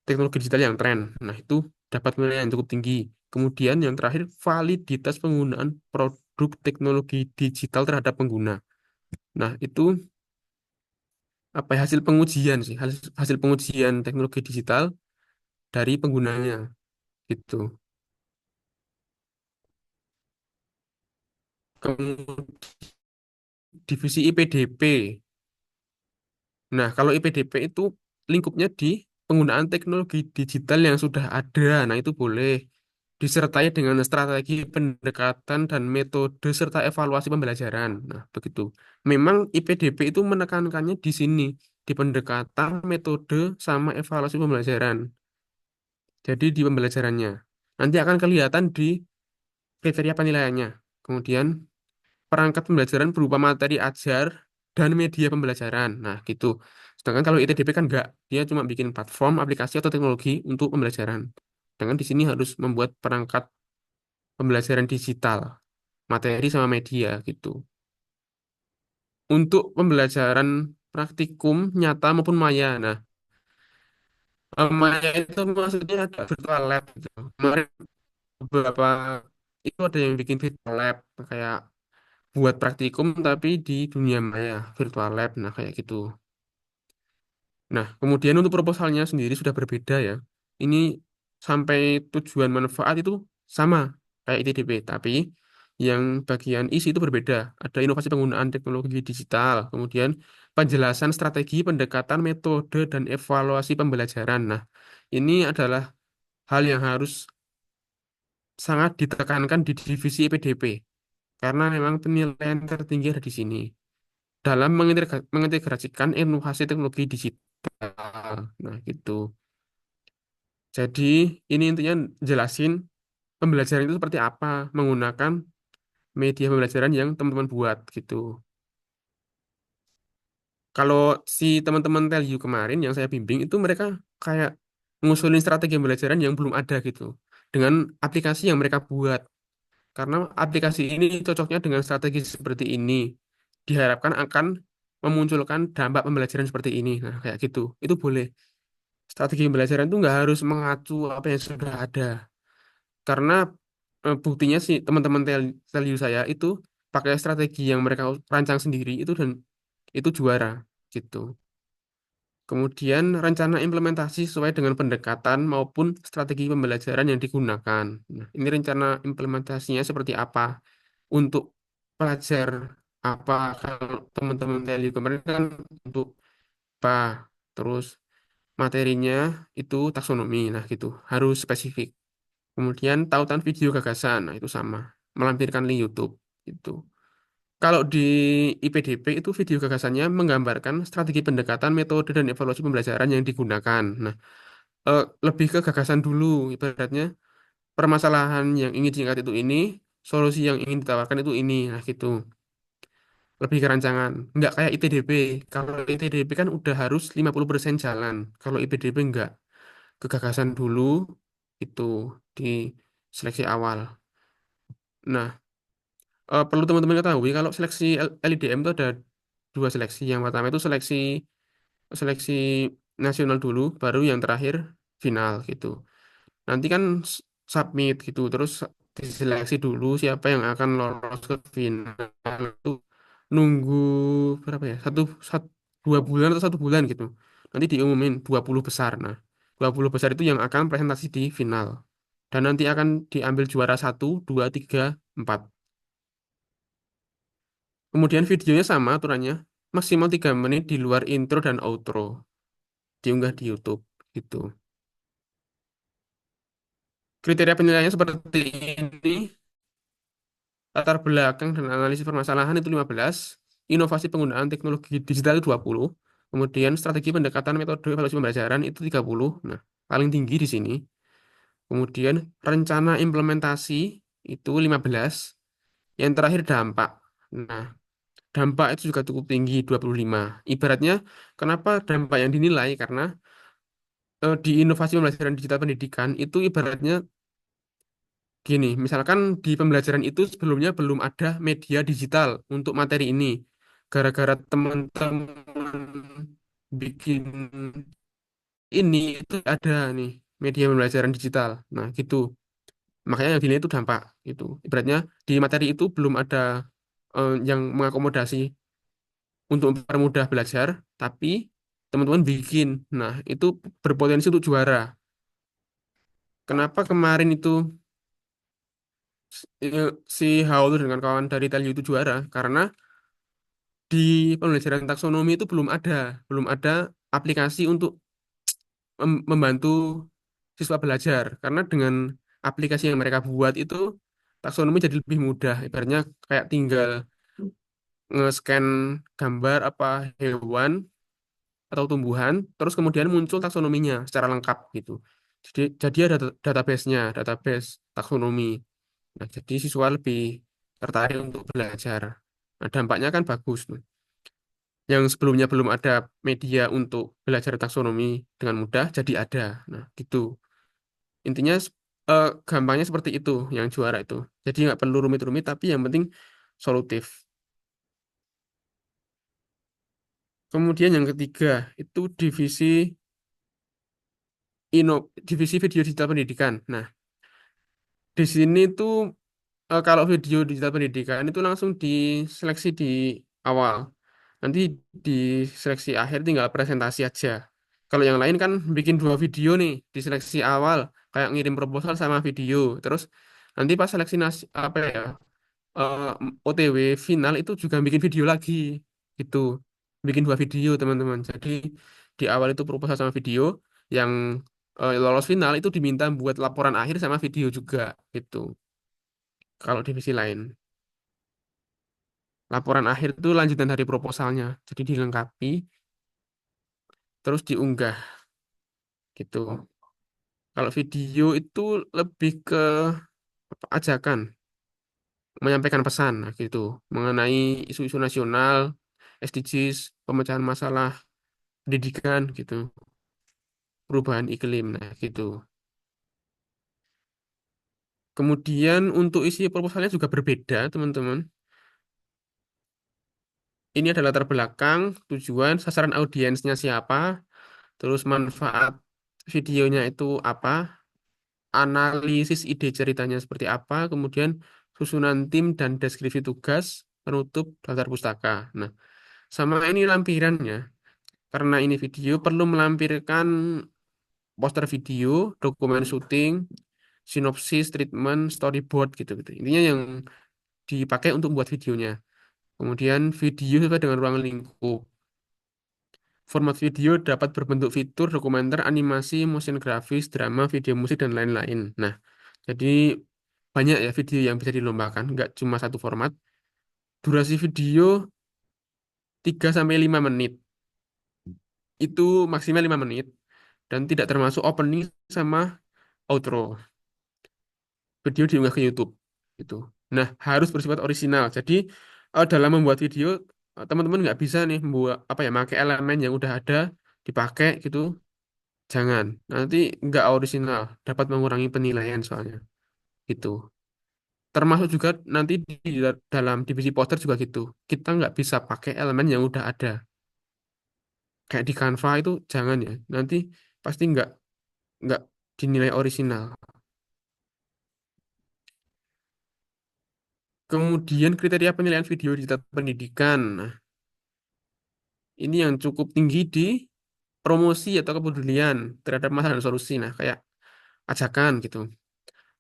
teknologi digital yang tren. Nah, itu dapat nilai yang cukup tinggi. Kemudian yang terakhir validitas penggunaan produk teknologi digital terhadap pengguna. Nah, itu apa ya, hasil pengujian sih, hasil pengujian teknologi digital dari penggunanya gitu. Kemudian divisi IPDP. Nah, kalau IPDP itu lingkupnya di penggunaan teknologi digital yang sudah ada. Nah, itu boleh disertai dengan strategi pendekatan dan metode serta evaluasi pembelajaran. Nah, begitu. Memang IPDP itu menekankannya di sini, di pendekatan, metode, sama evaluasi pembelajaran. Jadi di pembelajarannya. Nanti akan kelihatan di kriteria penilaiannya. Kemudian perangkat pembelajaran berupa materi ajar dan media pembelajaran. Nah, gitu. Sedangkan kalau ITDP kan enggak, dia cuma bikin platform, aplikasi atau teknologi untuk pembelajaran. Sedangkan di sini harus membuat perangkat pembelajaran digital, materi sama media gitu. Untuk pembelajaran praktikum nyata maupun maya. Nah, maya itu maksudnya ada virtual lab gitu. Kemarin beberapa itu ada yang bikin virtual lab kayak buat praktikum tapi di dunia maya, virtual lab. Nah, kayak gitu. Nah, kemudian untuk proposalnya sendiri sudah berbeda ya. Ini sampai tujuan manfaat itu sama kayak ITDP, tapi yang bagian isi itu berbeda. Ada inovasi penggunaan teknologi digital, kemudian penjelasan strategi, pendekatan, metode, dan evaluasi pembelajaran. Nah, ini adalah hal yang harus sangat ditekankan di divisi IPDP, karena memang penilaian tertinggi ada di sini dalam mengintegrasikan inovasi teknologi digital. Nah, gitu. Jadi ini intinya jelasin pembelajaran itu seperti apa menggunakan media pembelajaran yang teman-teman buat gitu. Kalau si teman-teman Telju kemarin yang saya bimbing itu mereka kayak ngusulin strategi pembelajaran yang belum ada gitu dengan aplikasi yang mereka buat. Karena aplikasi ini cocoknya dengan strategi seperti ini. Diharapkan akan memunculkan dampak pembelajaran seperti ini. Nah, kayak gitu. Itu boleh. Strategi pembelajaran itu nggak harus mengacu apa yang sudah ada. Karena buktinya sih teman-teman Teliu saya itu pakai strategi yang mereka rancang sendiri itu dan itu juara gitu. Kemudian rencana implementasi sesuai dengan pendekatan maupun strategi pembelajaran yang digunakan. Nah, ini rencana implementasinya seperti apa untuk pelajar apa kalau teman-teman Teliu kemarin kan untuk apa terus materinya itu taksonomi. Nah, gitu harus spesifik. Kemudian tautan video gagasan, nah itu sama, melampirkan link YouTube itu. Kalau di IPDP itu video gagasannya menggambarkan strategi pendekatan, metode dan evaluasi pembelajaran yang digunakan. Nah, lebih ke gagasan dulu, ibaratnya permasalahan yang ingin diangkat itu ini, solusi yang ingin ditawarkan itu ini, nah gitu. Lebih ke rancangan, nggak kayak ITDP. Kalau ITDP kan udah harus 50% jalan. Kalau IPDP nggak, ke gagasan dulu itu di seleksi awal. Nah, perlu teman-teman ketahui kalau seleksi LIDM itu ada dua seleksi. Yang pertama itu seleksi seleksi nasional dulu, baru yang terakhir final gitu. Nanti kan submit gitu, terus diseleksi dulu siapa yang akan lolos ke final itu nunggu berapa ya? Dua bulan atau 1 bulan gitu. Nanti diumumin 20 besar. Nah, 20 besar itu yang akan presentasi di final. Dan nanti akan diambil juara 1, 2, 3, 4. Kemudian videonya sama aturannya, maksimal 3 menit di luar intro dan outro, diunggah di YouTube gitu. Kriteria penilaiannya seperti ini, latar belakang dan analisis permasalahan itu 15, inovasi penggunaan teknologi digital itu 20, kemudian strategi pendekatan metode evaluasi pembelajaran itu 30, nah paling tinggi di sini. Kemudian rencana implementasi itu 15, yang terakhir dampak. Nah, dampak itu juga cukup tinggi 25. Ibaratnya kenapa dampak yang dinilai? Karena di inovasi pembelajaran digital pendidikan itu ibaratnya gini, misalkan di pembelajaran itu sebelumnya belum ada media digital untuk materi ini. Gara-gara teman-teman bikin ini itu ada nih media pembelajaran digital. Nah, gitu. Makanya yang dinilai itu dampak gitu. Ibaratnya di materi itu belum ada yang mengakomodasi untuk mempermudah belajar, tapi teman-teman bikin. Nah, itu berpotensi untuk juara. Kenapa kemarin itu si Haul dengan kawan dari Telyu itu juara? Karena di pembelajaran taksonomi itu belum ada aplikasi untuk membantu siswa belajar. Karena dengan aplikasi yang mereka buat itu taksonomi jadi lebih mudah. Ibaratnya kayak tinggal nge-scan gambar apa hewan atau tumbuhan, terus kemudian muncul taksonominya secara lengkap gitu. Jadi ada database-nya, database taksonomi. Nah, jadi siswa lebih tertarik untuk belajar. Nah, dampaknya kan bagus tuh. yang sebelumnya belum ada media untuk belajar taksonomi dengan mudah jadi ada. Nah, gitu. Intinya gampangnya seperti itu yang juara itu. Jadi nggak perlu rumit-rumit, tapi yang penting solutif. Kemudian yang ketiga itu divisi video digital pendidikan. Nah, di sini tuh kalau video digital pendidikan itu langsung diseleksi di awal. Nanti di seleksi akhir tinggal presentasi aja. Kalau yang lain kan bikin 2 video nih di seleksi awal, kayak ngirim proposal sama video. Terus nanti pas seleksi apa ya, eh, OTW final itu juga bikin video lagi, gitu. Bikin 2 video teman-teman. Jadi di awal itu proposal sama video, yang lolos final itu diminta buat laporan akhir sama video juga, gitu. Kalau divisi lain. Laporan akhir itu lanjutan dari proposalnya. Jadi dilengkapi, terus diunggah gitu. Kalau video itu lebih ke ajakan, menyampaikan pesan nah, gitu, mengenai isu-isu nasional, SDGs, pemecahan masalah pendidikan gitu, perubahan iklim, nah gitu. Kemudian untuk isi proposalnya juga berbeda, teman-teman. Ini adalah latar belakang, tujuan, sasaran audiensnya siapa, terus manfaat videonya itu apa, analisis ide ceritanya seperti apa, kemudian susunan tim dan deskripsi tugas, penutup daftar pustaka. Nah, sama ini lampirannya. Karena ini video perlu melampirkan poster video, dokumen syuting, sinopsis, treatment, storyboard gitu-gitu. Intinya yang dipakai untuk membuat videonya. Kemudian video sesuai dengan ruang lingkup. Format video dapat berbentuk fitur, dokumenter, animasi, motion grafis, drama, video musik, dan lain-lain. Nah, jadi banyak ya video yang bisa dilombakan, nggak cuma satu format. Durasi video 3 sampai 5 menit. Itu maksimal 5 menit dan tidak termasuk opening sama outro. Video diunggah ke YouTube gitu. Nah, harus bersifat orisinal. Jadi dalam membuat video teman-teman nggak bisa nih membuat apa ya, pakai elemen yang udah ada dipakai gitu. Jangan. Nanti nggak orisinal, dapat mengurangi penilaian soalnya. Gitu. Termasuk juga nanti di dalam divisi poster juga gitu. Kita nggak bisa pakai elemen yang udah ada. Kayak di Canva itu jangan ya. Nanti pasti nggak dinilai orisinal. Kemudian kriteria penilaian video di tingkat pendidikan. Nah, ini yang cukup tinggi di promosi atau kepedulian terhadap masalah dan solusi. Nah, kayak ajakan gitu.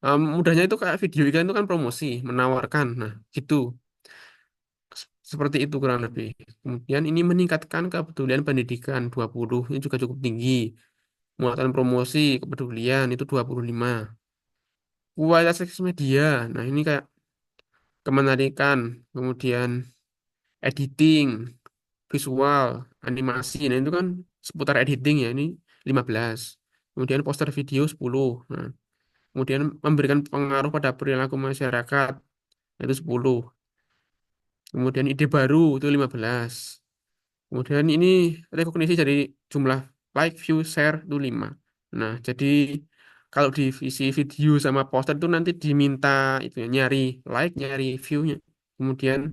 Mudahnya itu kayak video iklan itu kan promosi, menawarkan. Nah, gitu. Seperti itu kurang lebih. Kemudian ini meningkatkan kepedulian pendidikan 20, ini juga cukup tinggi. Muatan promosi, kepedulian itu 25. Kualitas teks media. Nah, ini kayak kemenarikan, kemudian editing, visual, animasi. Nah, itu kan seputar editing ya, ini 15. Kemudian poster video 10. Nah, kemudian memberikan pengaruh pada perilaku masyarakat, itu 10. Kemudian ide baru itu 15. Kemudian ini rekognisi dari jumlah like, view, share itu 5. Nah, jadi kalau di visi video sama poster itu nanti diminta itu ya, nyari like, nyari view-nya. Kemudian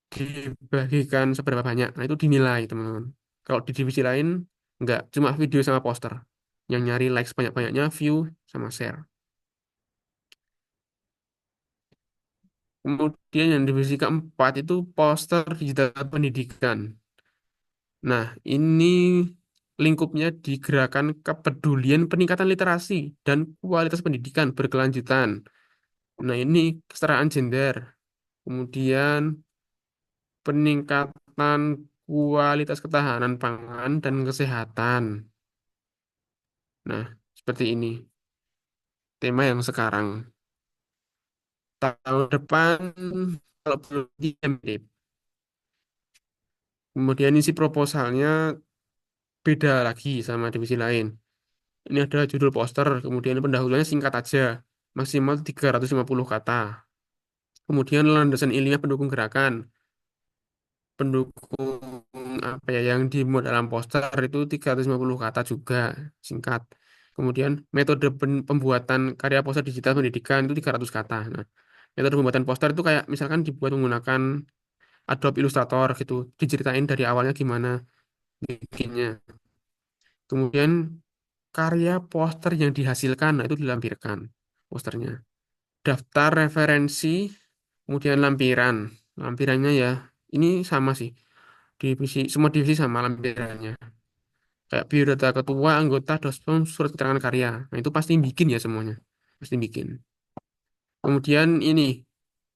dibagikan seberapa banyak. Nah, itu dinilai, teman-teman. Kalau di divisi lain, enggak. Cuma video sama poster. Yang nyari like sebanyak-banyaknya, view, sama share. Kemudian yang divisi keempat itu poster digital pendidikan. Nah, ini lingkupnya di gerakan kepedulian peningkatan literasi dan kualitas pendidikan berkelanjutan. Nah, ini kesetaraan gender. Kemudian peningkatan kualitas ketahanan pangan dan kesehatan. Nah, seperti ini tema yang sekarang. Tahun depan kalau belum di. Kemudian isi proposalnya beda lagi sama divisi lain. Ini ada judul poster, kemudian pendahuluannya singkat aja, maksimal 350 kata. Kemudian landasan ilmiah pendukung gerakan. pendukung apa ya yang dimuat dalam poster itu 350 kata juga singkat. Kemudian metode pembuatan karya poster digital pendidikan itu 300 kata. Nah, metode pembuatan poster itu kayak misalkan dibuat menggunakan Adobe Illustrator gitu, diceritain dari awalnya gimana bikinnya. Kemudian karya poster yang dihasilkan, nah itu dilampirkan posternya. Daftar referensi, kemudian lampiran. Lampirannya ya, ini sama sih. Divisi, semua divisi sama lampirannya. Kayak biodata ketua, anggota, dospem, surat keterangan karya. Nah itu pasti bikin ya semuanya. Pasti bikin. Kemudian ini,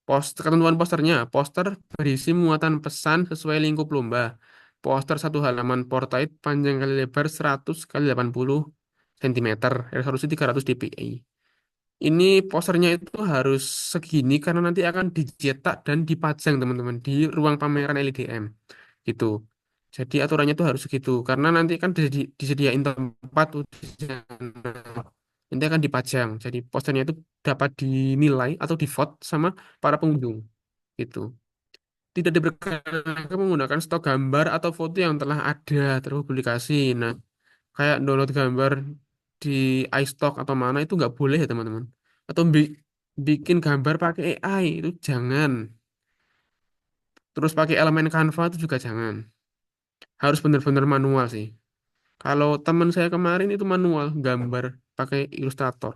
ketentuan posternya. Poster berisi muatan pesan sesuai lingkup lomba. Poster satu halaman portrait panjang kali lebar 100 kali 80 cm, resolusi 300 dpi. Ini posternya itu harus segini karena nanti akan dicetak dan dipajang teman-teman di ruang pameran LIDM gitu. Jadi aturannya itu harus segitu karena nanti kan disediain tempat tuh di sana. Nanti akan dipajang. Jadi posternya itu dapat dinilai atau divote sama para pengunjung gitu. Tidak diperkenankan menggunakan stok gambar atau foto yang telah ada terpublikasi. Nah, kayak download gambar di iStock atau mana itu nggak boleh ya teman-teman. Atau bikin gambar pakai AI itu jangan. Terus pakai elemen Canva itu juga jangan. Harus benar-benar manual sih. Kalau teman saya kemarin itu manual gambar pakai Illustrator.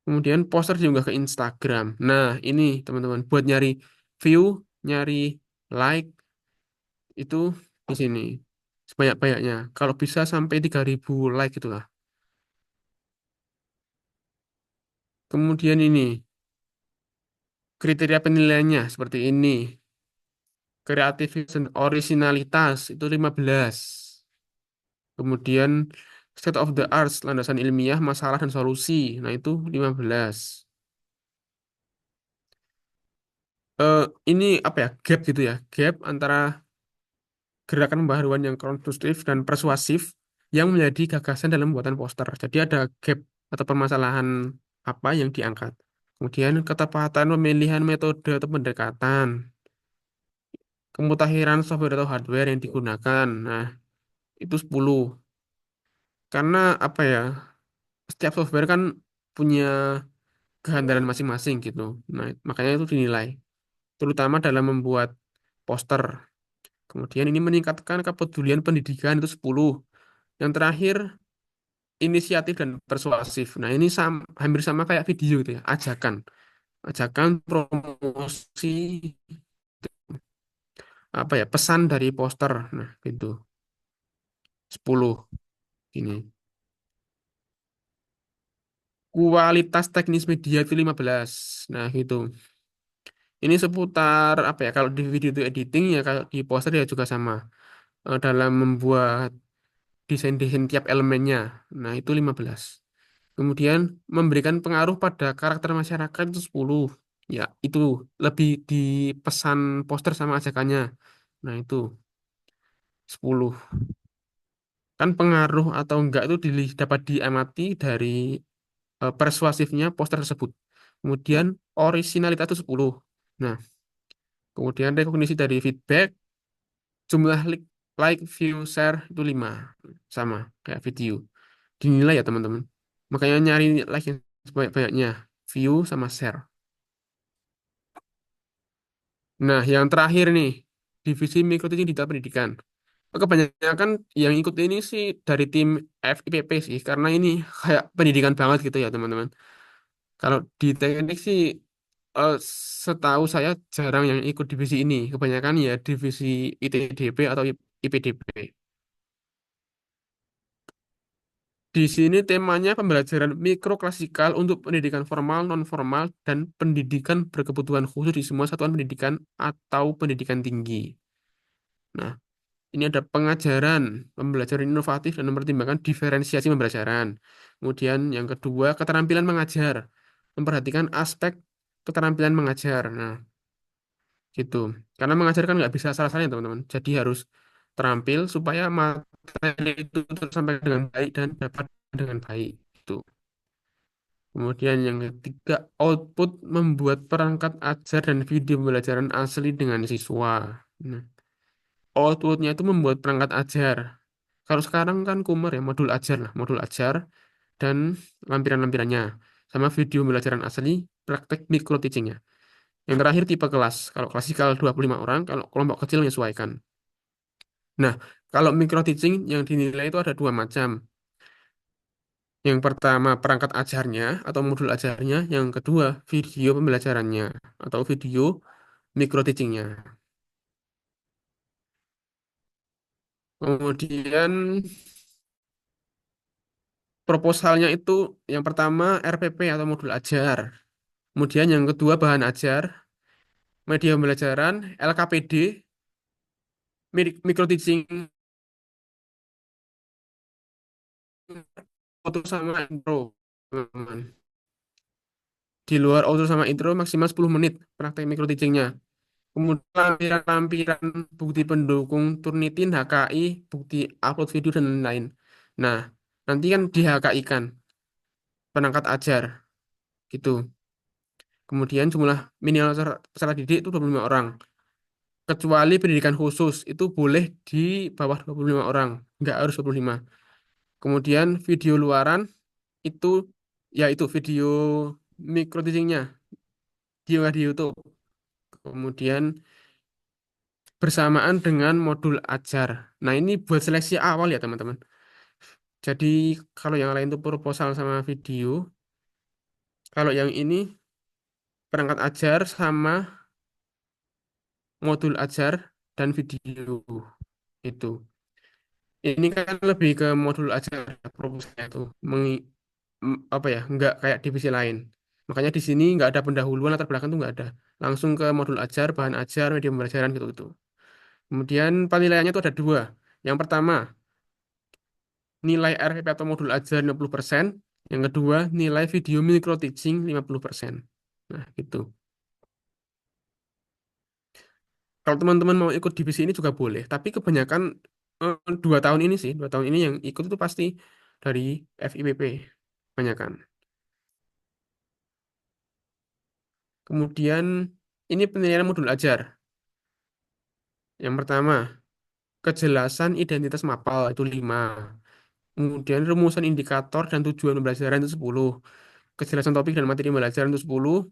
Kemudian poster diunggah ke Instagram. Nah, ini teman-teman buat nyari view, nyari like itu di sini sebanyak-banyaknya. Kalau bisa sampai 3.000 like itulah. Kemudian ini kriteria penilaiannya seperti ini. Kreativitas dan orisinalitas itu 15. Kemudian state of the arts, landasan ilmiah, masalah dan solusi. Nah, itu 15. Eh, ini apa ya? Gap gitu ya. Gap antara gerakan pembaharuan yang konstruktif dan persuasif yang menjadi gagasan dalam pembuatan poster. Jadi ada gap atau permasalahan apa yang diangkat. Kemudian ketepatan pemilihan metode atau pendekatan, kemutakhiran software atau hardware yang digunakan. Nah, itu 10. Karena apa ya? Setiap software kan punya kehandalan masing-masing gitu. Nah, makanya itu dinilai, terutama dalam membuat poster. Kemudian ini meningkatkan kepedulian pendidikan itu 10. Yang terakhir, inisiatif dan persuasif. Nah, ini hampir sama kayak video gitu ya, ajakan. Ajakan promosi apa ya, pesan dari poster. Nah, itu 10 ini. Kualitas teknis media itu 15. Nah, gitu. Ini seputar apa ya? Kalau di video itu editing ya kalau di poster ya juga sama. Dalam membuat desain-desain tiap elemennya. Nah, itu 15. Kemudian memberikan pengaruh pada karakter masyarakat itu 10. Ya, itu lebih di pesan poster sama ajakannya. Nah, itu 10. Kan pengaruh atau enggak itu dapat diamati dari persuasifnya poster tersebut. Kemudian originalitas itu 10. Nah, kemudian rekognisi dari feedback, jumlah like, view, share itu 5. Sama kayak video. Dinilai ya teman-teman. Makanya nyari like yang sebanyak-banyaknya. View sama share. Nah, yang terakhir nih. Divisi Mikro Digital Pendidikan. Kebanyakan yang ikut ini sih dari tim FIPP sih. Karena ini kayak pendidikan banget gitu ya teman-teman. Kalau di teknik sih eh, setahu saya jarang yang ikut divisi ini. Kebanyakan ya divisi ITDP atau IPDP. Di sini temanya pembelajaran mikroklasikal untuk pendidikan formal, non-formal, dan pendidikan berkebutuhan khusus di semua satuan pendidikan atau pendidikan tinggi. Nah, ini ada pengajaran, pembelajaran inovatif dan mempertimbangkan diferensiasi pembelajaran. Kemudian yang kedua, keterampilan mengajar. Memperhatikan aspek keterampilan mengajar. Nah, gitu. Karena mengajar kan nggak bisa salah-salahnya, teman-teman. Jadi harus terampil supaya materi itu tersampaikan dengan baik dan dapat dengan baik. Itu. Kemudian yang ketiga, output membuat perangkat ajar dan video pembelajaran asli dengan siswa. Nah, outputnya itu membuat perangkat ajar. Kalau sekarang kan Kummer ya, modul ajar lah, modul ajar dan lampiran-lampirannya. Sama video pembelajaran asli, praktek micro teachingnya. Yang terakhir tipe kelas. Kalau klasikal 25 orang, kalau kelompok kecil menyesuaikan. Nah, kalau micro teaching yang dinilai itu ada dua macam. Yang pertama perangkat ajarnya atau modul ajarnya, yang kedua video pembelajarannya atau video micro teachingnya. Kemudian proposalnya itu yang pertama RPP atau modul ajar. Kemudian yang kedua bahan ajar, media pembelajaran, LKPD, micro teaching, auto sama intro. Teman-teman. Di luar auto sama intro maksimal 10 menit praktek micro teachingnya. Kemudian lampiran-lampiran bukti pendukung Turnitin, HKI, bukti upload video dan lain-lain. Nah, nanti kan di HKI kan perangkat ajar gitu. Kemudian jumlah minimal peserta didik itu 25 orang. Kecuali pendidikan khusus itu boleh di bawah 25 orang, nggak harus 25. Kemudian video luaran itu ya itu video micro teachingnya di YouTube. Kemudian bersamaan dengan modul ajar. Nah, ini buat seleksi awal ya, teman-teman. Jadi, kalau yang lain itu proposal sama video. Kalau yang ini perangkat ajar sama modul ajar dan video. Itu. Ini kan lebih ke modul ajar proposalnya itu. Apa ya, nggak kayak divisi lain. Makanya di sini nggak ada pendahuluan latar belakang tuh nggak ada. Langsung ke modul ajar, bahan ajar, media pembelajaran gitu-gitu. Kemudian penilaiannya itu ada dua. Yang pertama, nilai RPP atau modul ajar 50%. Yang kedua, nilai video micro teaching 50%. Nah, gitu. Kalau teman-teman mau ikut divisi ini juga boleh. Tapi kebanyakan 2 tahun ini sih, 2 tahun ini yang ikut itu pasti dari FIPP. Kebanyakan. Kemudian, ini penilaian modul ajar. Yang pertama, kejelasan identitas mapel itu 5. Kemudian rumusan indikator dan tujuan pembelajaran itu 10. Kejelasan topik dan materi pembelajaran itu 10.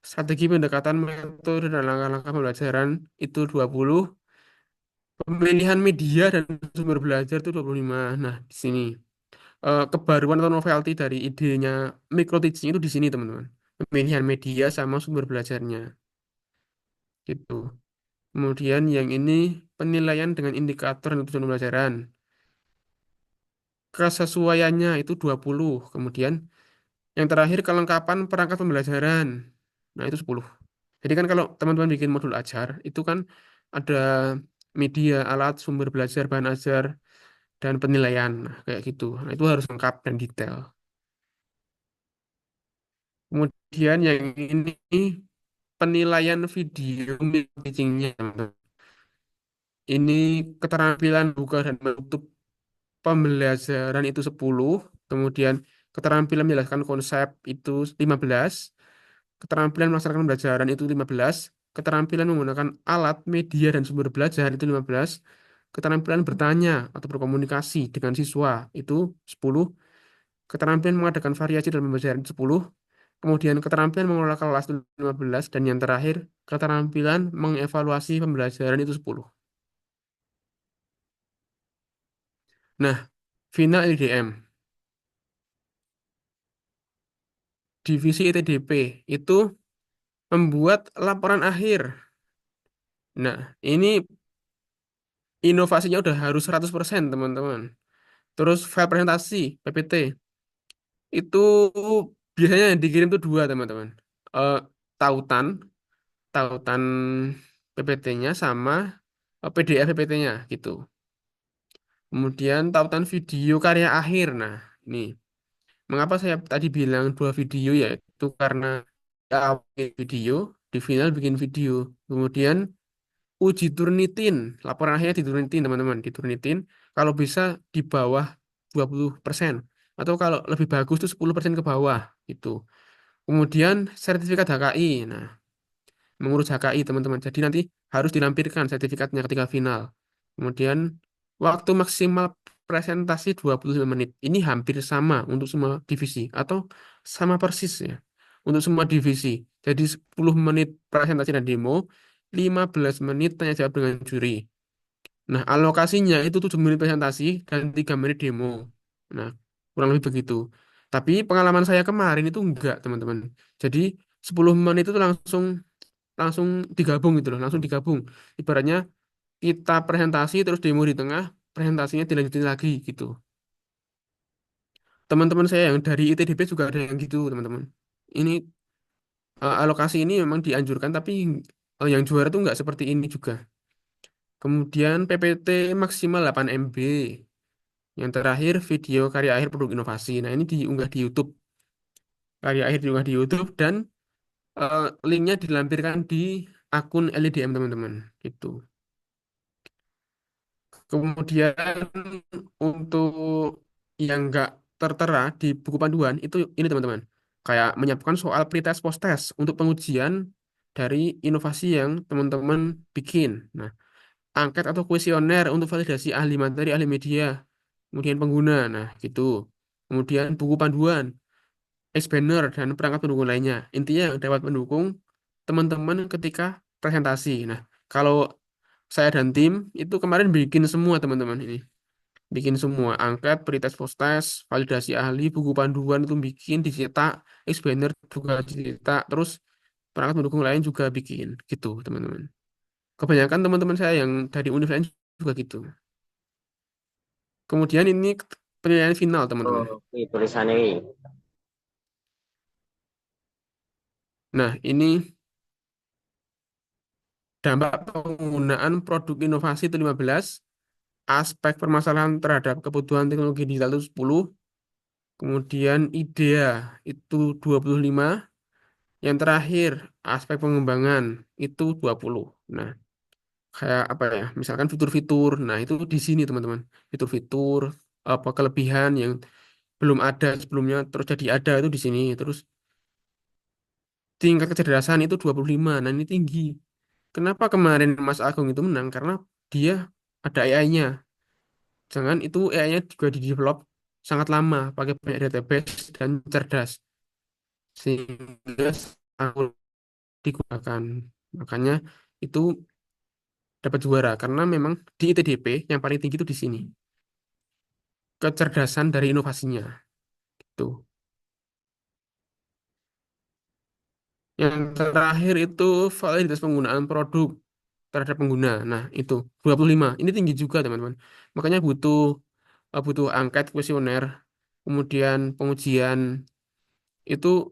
Strategi pendekatan metode dan langkah-langkah pembelajaran itu 20. Pemilihan media dan sumber belajar itu 25. Nah, di sini kebaruan atau novelty dari idenya micro teaching itu di sini, teman-teman. Pemilihan media sama sumber belajarnya. Gitu. Kemudian yang ini penilaian dengan indikator dan tujuan pembelajaran. Kesesuaiannya itu 20. Kemudian yang terakhir kelengkapan perangkat pembelajaran. Nah, itu 10. Jadi kan kalau teman-teman bikin modul ajar, itu kan ada media, alat, sumber belajar, bahan ajar, dan penilaian. Nah, kayak gitu. Nah, itu harus lengkap dan detail. Kemudian yang ini penilaian video teaching-nya, teman-teman. Ini keterampilan buka dan menutup pembelajaran itu 10. Kemudian keterampilan menjelaskan konsep itu 15. Keterampilan melaksanakan pembelajaran itu 15. Keterampilan menggunakan alat, media, dan sumber belajar itu 15. Keterampilan bertanya atau berkomunikasi dengan siswa itu 10. Keterampilan mengadakan variasi dalam pembelajaran itu 10. Kemudian keterampilan mengelola kelas itu 15. Dan yang terakhir, keterampilan mengevaluasi pembelajaran itu 10. Nah, final LDM. Divisi ITDP itu membuat laporan akhir. Nah, ini inovasinya udah harus 100%, teman-teman. Terus file presentasi, PPT, itu biasanya yang dikirim tuh dua, teman-teman. Eh, tautan, tautan PPT-nya sama PDF PPT-nya gitu. Kemudian tautan video karya akhir. Nah, ini. Mengapa saya tadi bilang dua video ya? Itu karena di awal bikin video, di final bikin video. Kemudian uji Turnitin, laporan akhirnya diturnitin teman-teman, diturnitin kalau bisa di bawah 20%. Atau kalau lebih bagus tuh 10% ke bawah gitu. Kemudian sertifikat HKI. Nah, mengurus HKI teman-teman. Jadi nanti harus dilampirkan sertifikatnya ketika final. Kemudian waktu maksimal presentasi 25 menit. Ini hampir sama untuk semua divisi atau sama persis ya untuk semua divisi. Jadi 10 menit presentasi dan demo, 15 menit tanya jawab dengan juri. Nah, alokasinya itu 7 menit presentasi dan 3 menit demo. Nah, kurang lebih begitu. Tapi pengalaman saya kemarin itu enggak, teman-teman. Jadi 10 menit itu langsung langsung digabung gitu loh, langsung digabung. Ibaratnya kita presentasi terus demo di tengah, presentasinya dilanjutin lagi gitu. Teman-teman saya yang dari ITDP juga ada yang gitu, teman-teman. Ini alokasi ini memang dianjurkan, tapi yang juara tuh nggak seperti ini juga. Kemudian PPT maksimal 8 MB. Yang terakhir video karya akhir produk inovasi. Nah, ini diunggah di YouTube. Karya akhir diunggah di YouTube dan linknya dilampirkan di akun LIDM teman-teman. Itu. Kemudian untuk yang nggak tertera di buku panduan itu ini teman-teman. Kayak menyiapkan soal pretest post-test untuk pengujian dari inovasi yang teman-teman bikin. Nah, angket atau kuesioner untuk validasi ahli materi, ahli media, kemudian pengguna. Nah, gitu. Kemudian buku panduan, explainer, dan perangkat pendukung lainnya. Intinya yang dapat mendukung teman-teman ketika presentasi. Nah, kalau saya dan tim itu kemarin bikin semua teman-teman ini. Bikin semua angket, pretest post-test, validasi ahli, buku panduan itu bikin, dicetak, explainer juga dicetak, terus perangkat pendukung lain juga bikin, gitu teman-teman. Kebanyakan teman-teman saya yang dari univ lain juga gitu. Kemudian ini penilaian final teman-teman. Oh, ini tulisannya ini. Nah, ini dampak penggunaan produk inovasi itu 15, aspek permasalahan terhadap kebutuhan teknologi digital itu 10, kemudian IDEA itu 25, yang terakhir aspek pengembangan itu 20. Nah, kayak apa ya? Misalkan fitur-fitur. Nah, itu di sini teman-teman. Fitur-fitur apa kelebihan yang belum ada sebelumnya terus jadi ada itu di sini. Terus tingkat kecerdasan itu 25. Nah, ini tinggi. Kenapa kemarin Mas Agung itu menang? Karena dia ada AI-nya. Jangan itu AI-nya juga di-develop sangat lama, pakai banyak database dan cerdas. Sehingga aku digunakan. Makanya itu dapat juara karena memang di ITDP yang paling tinggi itu di sini. Kecerdasan dari inovasinya. Tuh. Yang terakhir itu validitas penggunaan produk terhadap pengguna. Nah, itu 25. Ini tinggi juga, teman-teman. Makanya butuh angket kuesioner, kemudian pengujian itu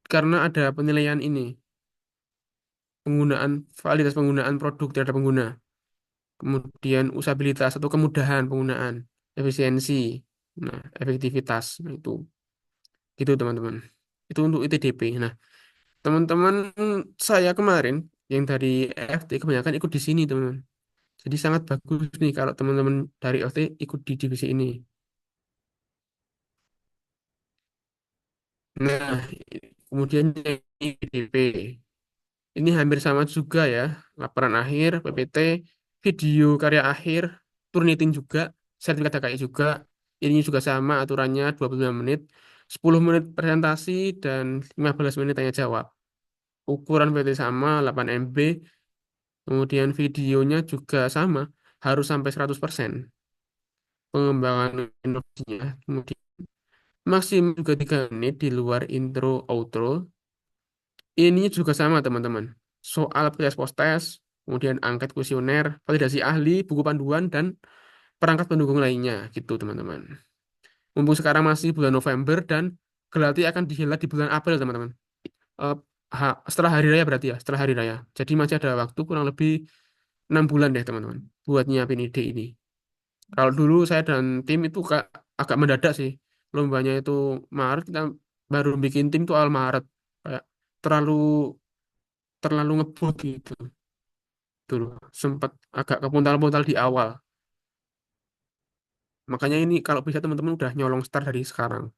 karena ada penilaian ini, validitas penggunaan produk terhadap pengguna, kemudian usabilitas atau kemudahan penggunaan, efisiensi, nah, efektivitas, nah, itu gitu teman-teman. Itu untuk ITDP. Nah, teman-teman saya kemarin yang dari EFT kebanyakan ikut di sini, teman-teman. Jadi sangat bagus nih kalau teman-teman dari EFT ikut di divisi ini. Nah, kemudian yang ITDP. Ini hampir sama juga ya. Laporan akhir, PPT, video karya akhir, Turnitin juga, sertifikat HKI juga. Ini juga sama aturannya 25 menit, 10 menit presentasi, dan 15 menit tanya jawab. Ukuran PPT sama, 8 MB, kemudian videonya juga sama, harus sampai 100%. Pengembangan inovasinya, kemudian maksimum juga 3 menit di luar intro, outro. Ini juga sama, teman-teman. Soal tes post test, kemudian angket kuesioner, validasi ahli, buku panduan, dan perangkat pendukung lainnya, gitu, teman-teman. Mumpung sekarang masih bulan November dan gelati akan dihelat di bulan April, teman-teman. Eh, setelah hari raya berarti ya, setelah hari raya. Jadi masih ada waktu kurang lebih 6 bulan deh, teman-teman, buat nyiapin ide ini. Kalau dulu saya dan tim itu agak mendadak sih. Lombanya itu Maret, kita baru bikin tim tuh awal Maret. Kayak terlalu terlalu ngebut gitu. Dulu sempat agak kepuntal-puntal di awal. Makanya ini kalau bisa teman-teman udah nyolong start dari sekarang.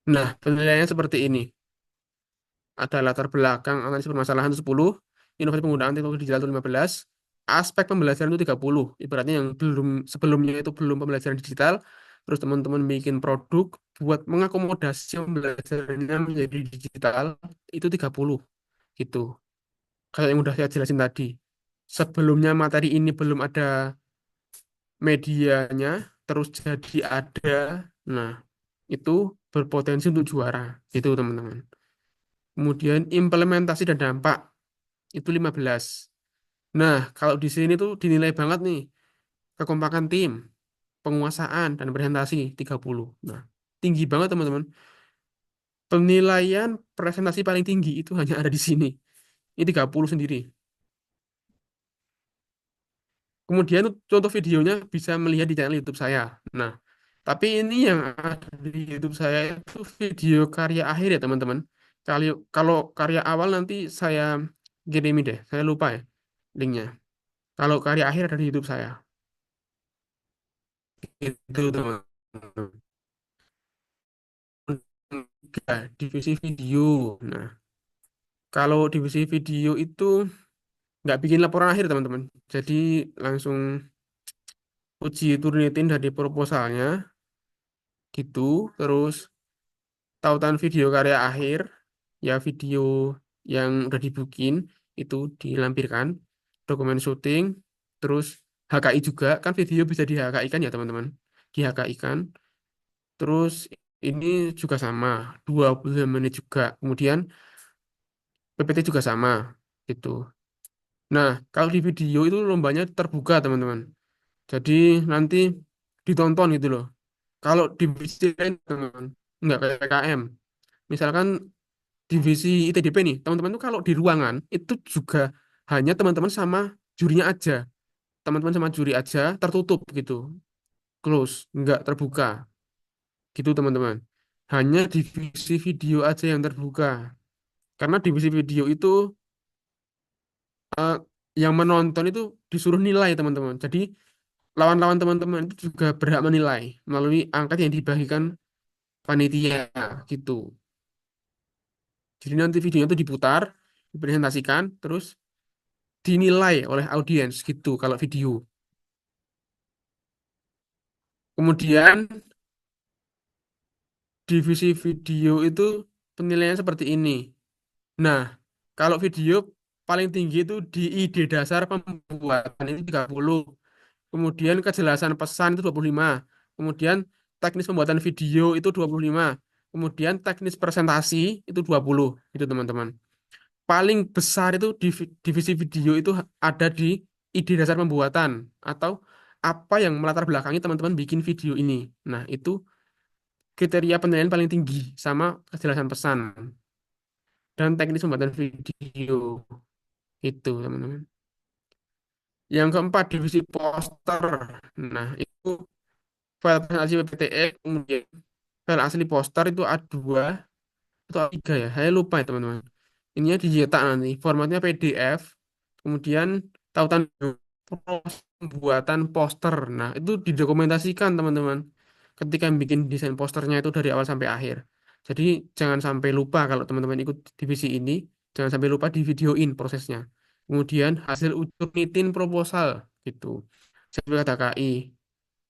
Nah, penilaiannya seperti ini. Ada latar belakang analisis permasalahan 10, inovasi penggunaan teknologi digital itu 15, aspek pembelajaran itu 30. Ibaratnya yang belum sebelumnya itu belum pembelajaran digital, terus teman-teman bikin produk buat mengakomodasi pembelajarannya menjadi digital itu 30 gitu. Kayak yang udah saya jelasin tadi. Sebelumnya materi ini belum ada medianya, terus jadi ada. Nah, itu berpotensi untuk juara. Itu teman-teman. Kemudian implementasi dan dampak itu 15. Nah, kalau di sini tuh dinilai banget nih kekompakan tim, penguasaan dan presentasi 30. Nah, tinggi banget teman-teman. Penilaian presentasi paling tinggi itu hanya ada di sini. Ini 30 sendiri. Kemudian contoh videonya bisa melihat di channel YouTube saya. Nah, tapi ini yang ada di YouTube saya itu video karya akhir ya teman-teman. Kalau kalau karya awal nanti saya kirimin deh. Saya lupa ya linknya. Kalau karya akhir ada di YouTube saya. Itu teman-teman. Tiga, divisi video. Nah, kalau divisi video itu nggak bikin laporan akhir teman-teman. Jadi langsung uji Turnitin dari proposalnya gitu. Terus tautan video karya akhir, ya video yang udah dibikin itu dilampirkan, dokumen syuting, terus HKI juga, kan video bisa di HKI kan ya teman-teman, di HKI kan, terus ini juga sama, 20 menit juga, kemudian PPT juga sama, gitu. Nah, kalau di video itu lombanya terbuka teman-teman, jadi nanti ditonton gitu loh. Kalau di video lain teman, nggak kayak PKM. Misalkan divisi ITDP nih, teman-teman tuh kalau di ruangan itu juga hanya teman-teman sama jurinya aja. Teman-teman sama juri aja tertutup gitu, close, nggak terbuka gitu teman-teman. Hanya divisi video aja yang terbuka. Karena divisi video itu eh, yang menonton itu disuruh nilai teman-teman. Jadi lawan-lawan teman-teman itu juga berhak menilai melalui angka yang dibagikan panitia gitu. Jadi nanti videonya itu diputar, dipresentasikan, terus dinilai oleh audiens gitu kalau video. Kemudian divisi video itu penilaian seperti ini. Nah, kalau video paling tinggi itu di ide dasar pembuatan itu 30. Kemudian kejelasan pesan itu 25. Kemudian teknis pembuatan video itu 25. Kemudian teknis presentasi itu 20. Itu teman-teman. Paling besar itu divisi video itu ada di ide dasar pembuatan atau apa yang melatar belakangi teman-teman bikin video ini. Nah, itu kriteria penilaian paling tinggi sama kejelasan pesan dan teknis pembuatan video itu, teman-teman. Yang keempat, divisi poster. Nah, itu file presentasi PPTE, kemudian file asli poster itu A2 atau A3 ya. Saya lupa ya, teman-teman. Ini dicetak nanti, formatnya PDF, kemudian tautan proses pembuatan poster. Nah, itu didokumentasikan, teman-teman. Ketika bikin desain posternya itu dari awal sampai akhir. Jadi, jangan sampai lupa kalau teman-teman ikut divisi ini, jangan sampai lupa di videoin prosesnya. Kemudian, hasil uji nitin proposal, gitu. Sertifikat HKI.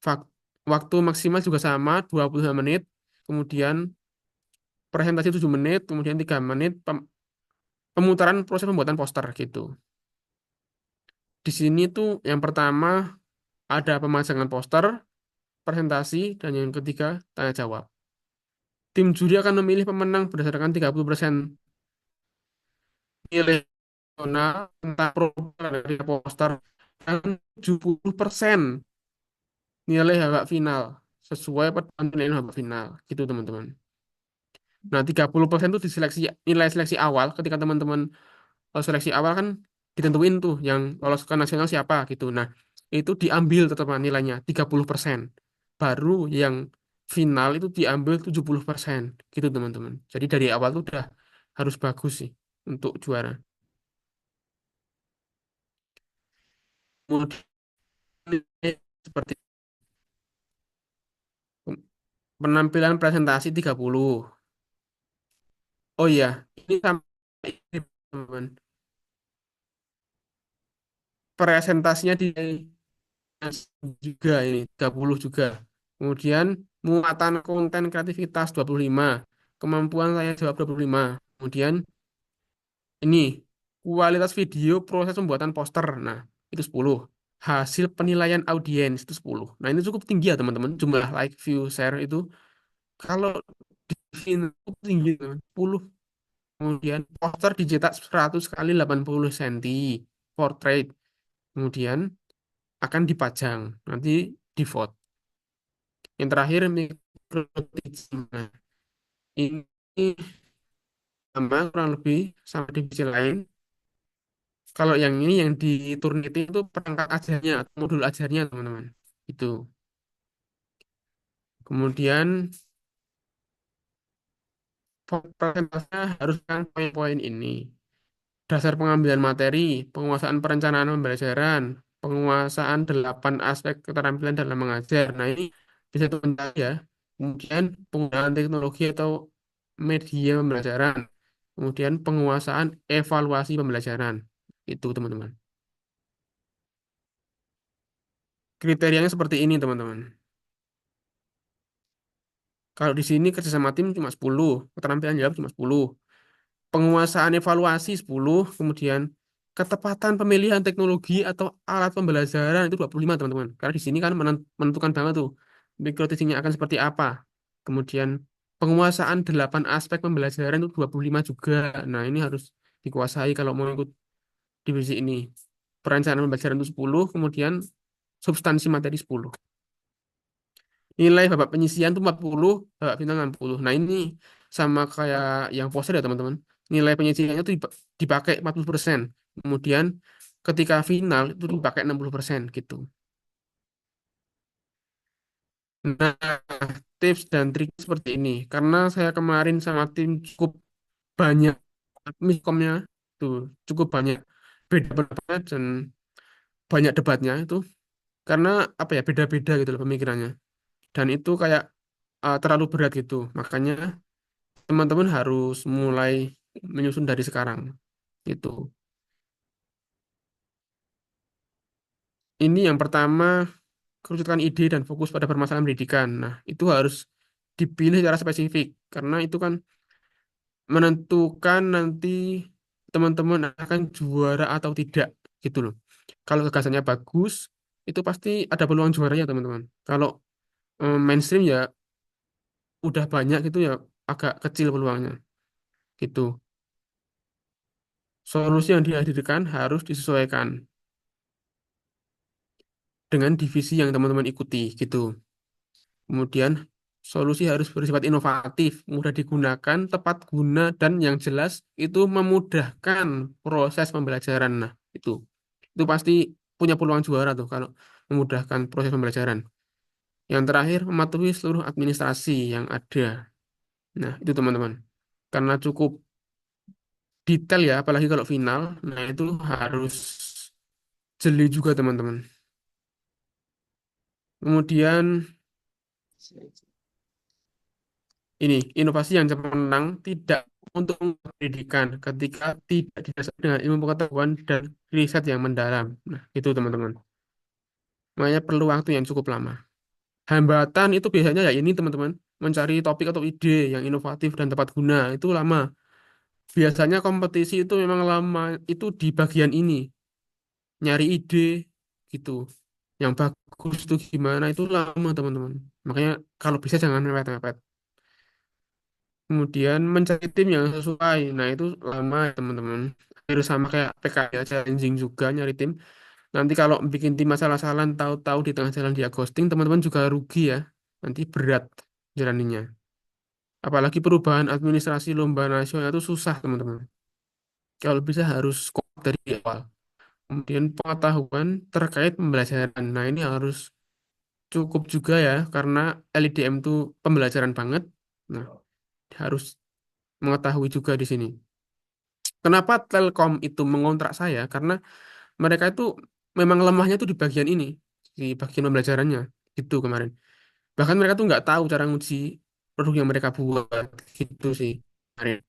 Fak- Waktu maksimal juga sama, 25 menit. Kemudian, presentasi 7 menit, kemudian 3 menit pemutaran proses pembuatan poster gitu. Di sini tuh yang pertama ada pemasangan poster, presentasi, dan yang ketiga tanya jawab. Tim juri akan memilih pemenang berdasarkan 30% nilai nasional tentang program dari poster dan 70% nilai babak final sesuai pada penilaian babak final gitu teman-teman. Nah, 30% itu diseleksi nilai seleksi awal ketika teman-teman seleksi awal kan ditentuin tuh yang lolos ke nasional siapa gitu. Nah, itu diambil tetap nilainya 30%. Baru yang final itu diambil 70% gitu teman-teman. Jadi dari awal tuh udah harus bagus sih untuk juara. Kemudian seperti penampilan presentasi 30. Oh iya, ini sampai ini, teman. presentasinya di juga ini 30 juga. Kemudian muatan konten kreativitas 25, kemampuan saya jawab 25. Kemudian ini kualitas video proses pembuatan poster. Nah, itu 10. Hasil penilaian audiens itu 10. Nah, ini cukup tinggi ya teman-teman. Jumlah like, view, share itu kalau di sini cukup tinggi teman. 10. Kemudian poster dicetak 100 kali 80 cm portrait. Kemudian akan dipajang. Nanti di vote. Yang terakhir mikroticism. Nah, ini sama kurang lebih sama divisi lain. Kalau yang ini yang di Turnitin itu perangkat ajarnya atau modul ajarnya teman-teman. Itu. Kemudian presentasinya harus kan poin-poin ini. Dasar pengambilan materi, penguasaan perencanaan pembelajaran, penguasaan 8 aspek keterampilan dalam mengajar. Nah, ini bisa teman ya. Kemudian penggunaan teknologi atau media pembelajaran. Kemudian penguasaan evaluasi pembelajaran. Itu teman-teman. Kriterianya seperti ini teman-teman. Kalau di sini kerjasama tim cuma 10, keterampilan jawab cuma 10. Penguasaan evaluasi 10, kemudian ketepatan pemilihan teknologi atau alat pembelajaran itu 25 teman-teman. Karena di sini kan menentukan banget tuh mikroteachingnya akan seperti apa. Kemudian penguasaan 8 aspek pembelajaran itu 25 juga. Nah, ini harus dikuasai kalau mau ikut divisi ini. Perencanaan pembelajaran itu 10, kemudian substansi materi 10. Nilai babak penyisian itu 40, babak final 60. Nah, ini sama kayak yang poster ya, teman-teman. Nilai penyisiannya itu dipakai 40%. Kemudian ketika final itu dipakai 60% gitu. Nah, tips dan trik seperti ini. Karena saya kemarin sama tim cukup banyak miskomnya tuh, cukup banyak beda pendapat dan banyak debatnya itu karena apa ya beda-beda gitu loh pemikirannya. Dan itu kayak terlalu berat gitu. Makanya teman-teman harus mulai menyusun dari sekarang gitu. Ini yang pertama, kerucutkan ide dan fokus pada permasalahan pendidikan. Nah, itu harus dipilih secara spesifik karena itu kan menentukan nanti teman-teman akan juara atau tidak gitu loh. Kalau gagasannya bagus, itu pasti ada peluang juaranya teman-teman. Kalau mainstream ya udah banyak gitu ya agak kecil peluangnya gitu. Solusi yang dihadirkan harus disesuaikan dengan divisi yang teman-teman ikuti gitu. Kemudian solusi harus bersifat inovatif, mudah digunakan, tepat guna, dan yang jelas itu memudahkan proses pembelajaran. Nah, itu pasti punya peluang juara tuh kalau memudahkan proses pembelajaran. Yang terakhir, mematuhi seluruh administrasi yang ada. Nah, itu teman-teman. Karena cukup detail ya, apalagi kalau final. Nah, itu harus jeli juga teman-teman. Kemudian ini inovasi yang cemerlang tidak untuk pendidikan ketika tidak didasari dengan ilmu pengetahuan dan riset yang mendalam. Nah, itu teman-teman. Makanya perlu waktu yang cukup lama. Hambatan itu biasanya ya ini teman-teman, mencari topik atau ide yang inovatif dan tepat guna itu lama. Biasanya kompetisi itu memang lama itu di bagian ini, nyari ide gitu. Yang bagus itu gimana itu lama teman-teman. Makanya kalau bisa jangan mepet-mepet. Kemudian mencari tim yang sesuai. Nah, itu lama ya, teman-teman. Harus sama kayak PKL challenging juga nyari tim. Nanti kalau bikin tim masalah-salahan tahu-tahu di tengah jalan dia ghosting, teman-teman juga rugi ya. Nanti berat jalaninya. Apalagi perubahan administrasi lomba nasional itu susah, teman-teman. Kalau bisa harus kuat dari awal. Kemudian pengetahuan terkait pembelajaran. Nah, ini harus cukup juga ya, karena LIDM itu pembelajaran banget. Nah, harus mengetahui juga di sini. Kenapa Telkom itu mengontrak saya? Karena mereka itu memang lemahnya tuh di bagian ini, di bagian pembelajarannya. Itu kemarin. Bahkan mereka tuh nggak tahu cara nguji produk yang mereka buat. Gitu sih kemarin.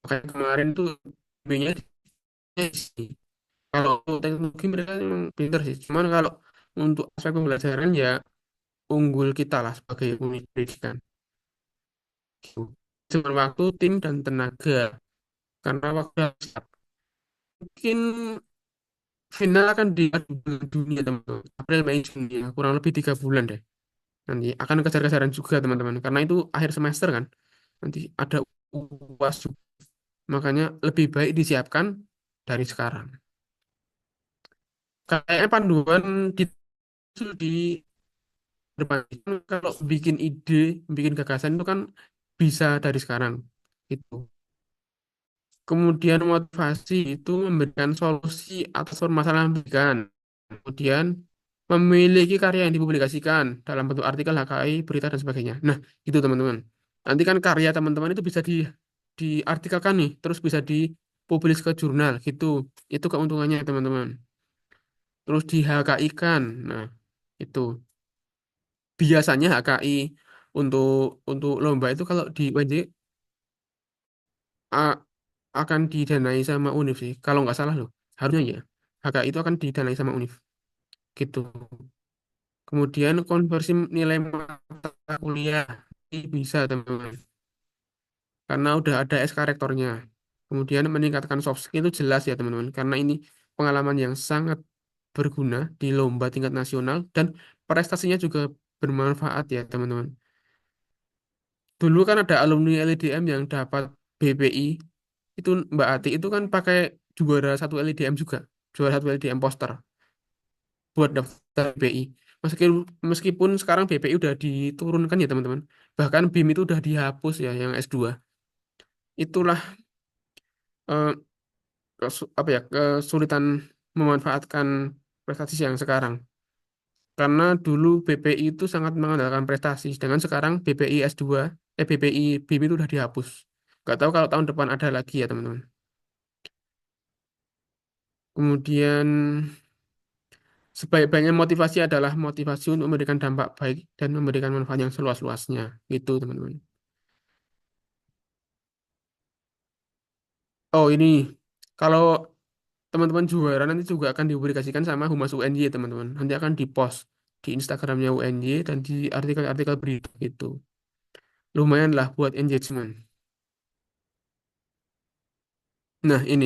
Makanya kemarin tuh ide-nya di sini. Kalau untuk teknologi mereka memang pinter sih. Cuman kalau untuk aspek pembelajaran ya unggul kita lah sebagai unit pendidikan. Gitu. Cuma waktu, tim, dan tenaga. Karena waktu mungkin final akan di bulan Juni ya teman-teman. April, Mei, Juni ya. Kurang lebih 3 bulan deh. Nanti akan kejar-kejaran juga teman-teman. Karena itu akhir semester kan. Nanti ada UAS juga. Makanya lebih baik disiapkan dari sekarang. Kayaknya panduan di depan kalau bikin ide, bikin gagasan itu kan bisa dari sekarang. Itu. Kemudian motivasi itu memberikan solusi atas permasalahan pendidikan. Kemudian memiliki karya yang dipublikasikan dalam bentuk artikel, HKI, berita dan sebagainya. Nah, itu teman-teman. Nanti kan karya teman-teman itu bisa diartikelkan nih, terus bisa dipublis ke jurnal gitu. Itu keuntungannya teman-teman. Terus di HKI-kan. Nah, itu biasanya HKI untuk lomba itu kalau di UNJ a- akan didanai sama UNIF sih. Kalau nggak salah loh, harusnya ya. HKI itu akan didanai sama UNIF gitu. Kemudian konversi nilai mata kuliah ini bisa teman-teman karena udah ada SK rektornya. Kemudian meningkatkan soft skill itu jelas ya teman-teman karena ini pengalaman yang sangat berguna di lomba tingkat nasional dan prestasinya juga bermanfaat ya teman-teman. Dulu kan ada alumni LIDM yang dapat BPI itu Mbak Ati itu kan pakai juara satu LIDM juga, juara satu LIDM poster buat daftar BPI. Meskipun meskipun sekarang BPI udah diturunkan ya teman-teman. Bahkan BIM itu udah dihapus ya yang S2. Itulah eh, apa ya kesulitan memanfaatkan prestasi yang sekarang. Karena dulu BPI itu sangat mengandalkan prestasi, sedangkan sekarang BPI S2, BPI BIM itu udah dihapus. Nggak tahu kalau tahun depan ada lagi ya teman-teman. Kemudian sebaik-baiknya motivasi adalah motivasi untuk memberikan dampak baik dan memberikan manfaat yang seluas-luasnya. Gitu, teman-teman. Oh, ini kalau teman-teman juara nanti juga akan dipublikasikan sama Humas UNY, teman-teman. Nanti akan dipost di Instagramnya UNY dan di artikel-artikel berita gitu. Lumayan lah buat engagement. Nah, ini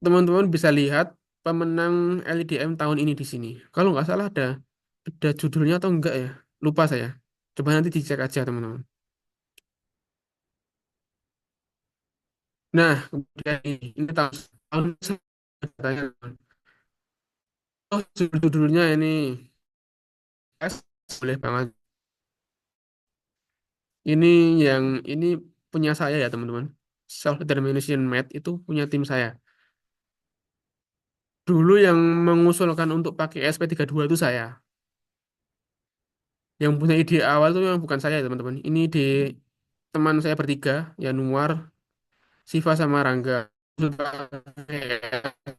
teman-teman bisa lihat pemenang LIDM tahun ini di sini. Kalau nggak salah ada judulnya atau enggak ya? Lupa saya. Coba nanti dicek aja, teman-teman. Nah, kemudian ini tahun katanya. Oh, judulnya ini S boleh banget. Ini yang ini punya saya ya, teman-teman. Self Determination Math itu punya tim saya. Dulu yang mengusulkan untuk pakai SP32 itu saya. Yang punya ide awal itu yang bukan saya, teman-teman. Ini di teman saya bertiga, Yanuar, Siva sama Rangga. Usul pakai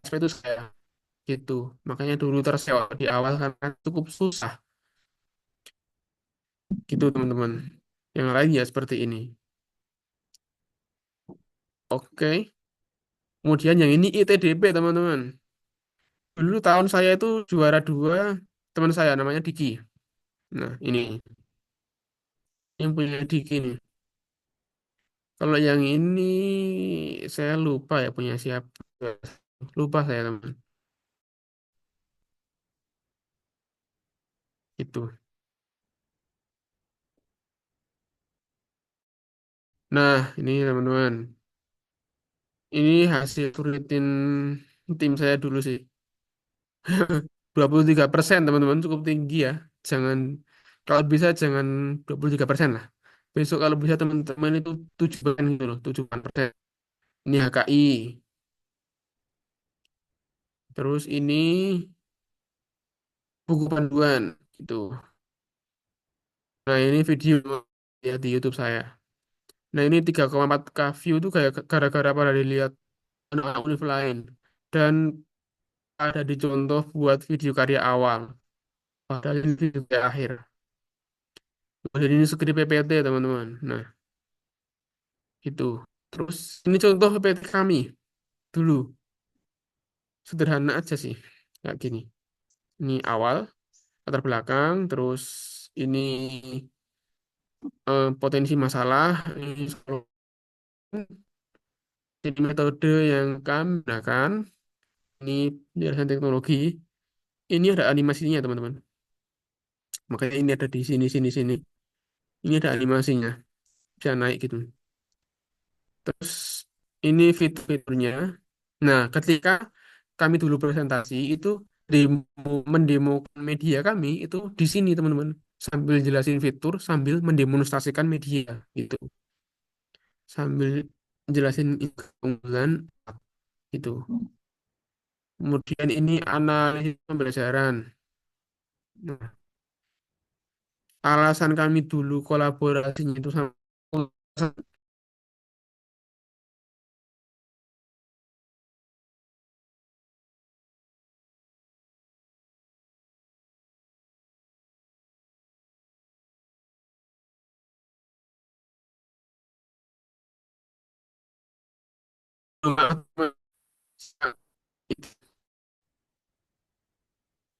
SP itu saya gitu. Makanya dulu tersewa di awal karena cukup susah gitu, teman-teman. Yang lain ya seperti ini. Oke. Kemudian yang ini ITDP, teman-teman. Dulu tahun saya itu juara dua teman saya namanya Diki. Nah, ini yang punya Diki nih. Kalau yang ini saya lupa ya punya siapa. Lupa saya, teman. Itu. Nah, ini teman-teman. Ini hasil turutin tim saya dulu sih. 23% teman-teman cukup tinggi ya. Jangan kalau bisa jangan 23% lah. Besok kalau bisa teman-teman itu 7% gitu loh, 7%. Ini HKI. Terus ini buku panduan gitu. Nah, ini video ya di YouTube saya. Nah, ini 3,4K view tuh kayak gara-gara pada dilihat anak univ lain. Dan ada dicontoh buat video karya awal. Padahal ini video karya akhir. Jadi ini skrip PPT, teman-teman. Nah, itu. Terus ini contoh PPT kami dulu. sederhana aja sih. Kayak gini. Ini awal, latar belakang, terus ini potensi masalah, ini jadi metode yang kami gunakan, ini penjelasan teknologi, ini ada animasinya teman-teman. Makanya ini ada di sini, sini, sini. Ini ada animasinya, bisa naik gitu. Terus ini fitur-fiturnya. Nah, ketika kami dulu presentasi itu mendemokan media kami itu di sini teman-teman. Sambil jelasin fitur, sambil mendemonstrasikan media gitu. Sambil jelasin keunggulan itu. Kemudian ini analisis pembelajaran. Nah, alasan kami dulu kolaborasinya itu sama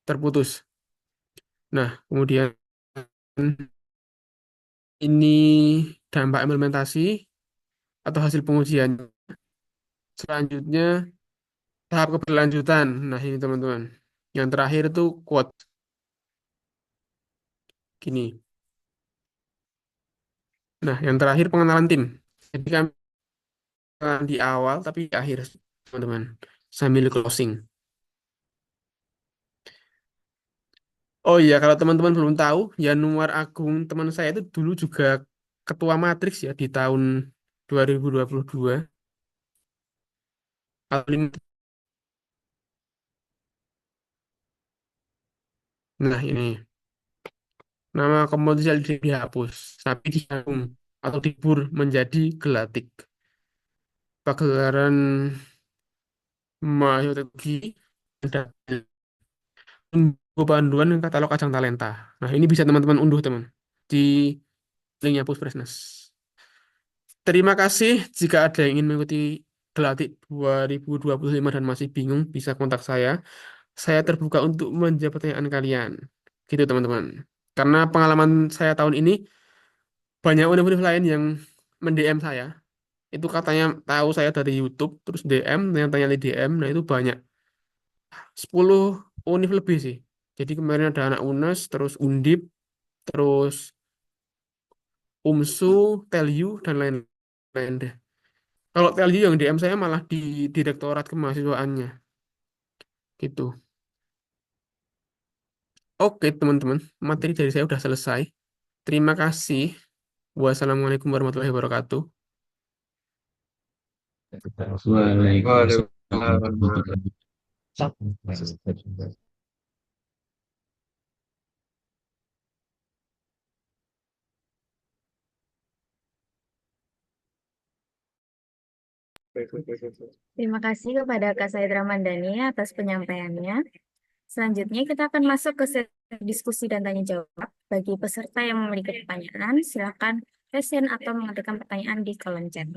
terputus. Nah, kemudian ini dampak implementasi atau hasil pengujian. Selanjutnya tahap keberlanjutan. Nah, ini teman-teman. Yang terakhir itu quote gini. Nah, yang terakhir pengenalan tim. Jadi kami kenalan di awal tapi di akhir, teman-teman. Sambil closing. Oh iya, kalau teman-teman belum tahu, Yanuar Agung teman saya itu dulu juga ketua Matrix ya di tahun 2022. Paling- Nah, ini nama komposisi dihapus, tapi disambung atau dibur menjadi gelatik. Pagelaran Mahasiswa Teknologi ada panduan katalog ajang talenta. Nah, ini bisa teman-teman unduh teman di linknya Puspresnas. Terima kasih. Jika ada yang ingin mengikuti Gelatik 2025 dan masih bingung, bisa kontak saya. Saya terbuka untuk menjawab pertanyaan kalian. Gitu teman-teman. Karena pengalaman saya tahun ini, banyak univ-univ lain yang mend-DM saya. Itu katanya tahu saya dari YouTube, terus DM, yang tanya di DM, nah itu banyak. 10 univ lebih sih. Jadi kemarin ada anak UNES, terus Undip, terus UMSU, Telyu, dan lain-lain deh. Kalau Telyu yang DM saya malah di Direktorat Kemahasiswaannya. Gitu. Oke teman-teman, materi dari saya udah selesai. Terima kasih. Wassalamualaikum warahmatullahi wabarakatuh. Waalaikumsalam Waalaikumsalam. warahmatullahi wabarakatuh. Terima kasih kepada Kak Said Ramandhani atas penyampaiannya. Selanjutnya kita akan masuk ke sesi diskusi dan tanya jawab. Bagi peserta yang memiliki pertanyaan, silakan present atau mengetikkan pertanyaan di kolom chat.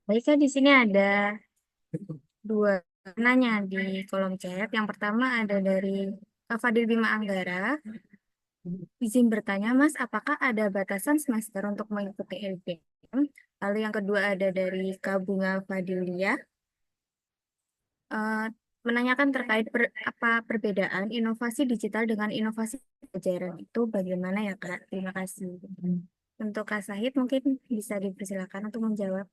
Baik, Kak, di sini ada dua nanya di kolom chat. Yang pertama ada dari Kak Fadil Bima Anggara. Izin bertanya, Mas, apakah ada batasan semester untuk mengikuti LPM? Lalu yang kedua ada dari Kak Bunga Fadilia. eh, Menanyakan terkait apa perbedaan inovasi digital dengan inovasi pelajaran itu bagaimana ya, Kak? Terima kasih. Untuk Kak Sahid mungkin bisa dipersilakan untuk menjawab.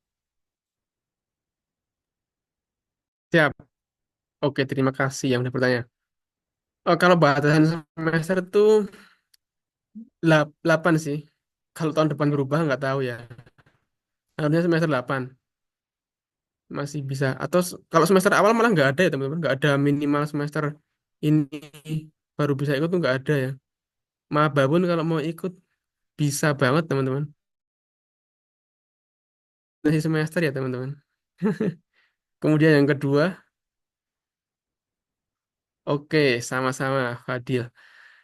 Siap. Oke, terima kasih yang udah bertanya. Oh, kalau batasan semester itu 8 sih. Kalau tahun depan berubah nggak tahu ya. Harusnya semester 8 masih bisa. Atau kalau semester awal malah nggak ada ya teman-teman. Nggak ada minimal semester ini baru bisa ikut tuh nggak ada ya. Maba pun kalau mau ikut bisa banget teman-teman. Masih semester ya teman-teman. Kemudian yang kedua, oke, sama-sama Fadil.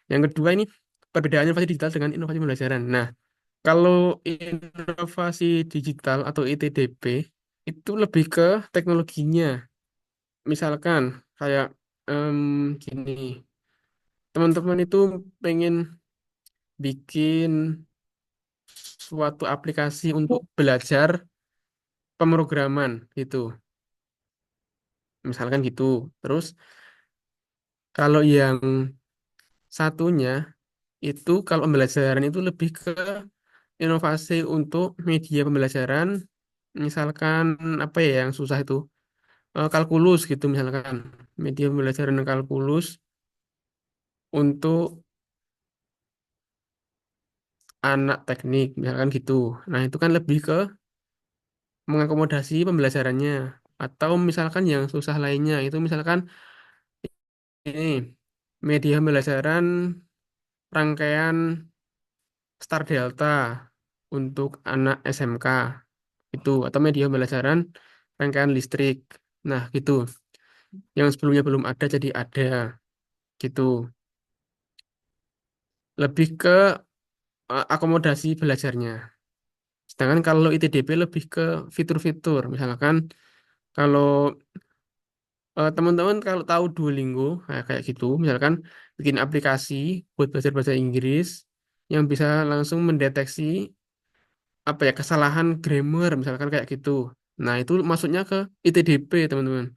Yang kedua ini perbedaan inovasi digital dengan inovasi pembelajaran. Nah, kalau inovasi digital atau ITDP itu lebih ke teknologinya. Misalkan kayak gini, teman-teman itu pengen bikin suatu aplikasi untuk belajar pemrograman gitu. Misalkan gitu. Terus kalau yang satunya itu kalau pembelajaran itu lebih ke inovasi untuk media pembelajaran. Misalkan apa ya yang susah itu kalkulus gitu misalkan media pembelajaran kalkulus untuk anak teknik misalkan gitu. Nah, itu kan lebih ke mengakomodasi pembelajarannya atau misalkan yang susah lainnya itu misalkan ini media pembelajaran rangkaian Star Delta untuk anak SMK itu atau media pembelajaran rangkaian listrik. Nah, gitu. Yang sebelumnya belum ada jadi ada gitu. Lebih ke akomodasi belajarnya. Sedangkan kalau ITDP lebih ke fitur-fitur. Misalkan kalau teman-teman kalau tahu Duolingo kayak gitu, misalkan bikin aplikasi buat belajar bahasa Inggris yang bisa langsung mendeteksi apa ya kesalahan grammar misalkan kayak gitu. Nah, itu masuknya ke ITDP, teman-teman.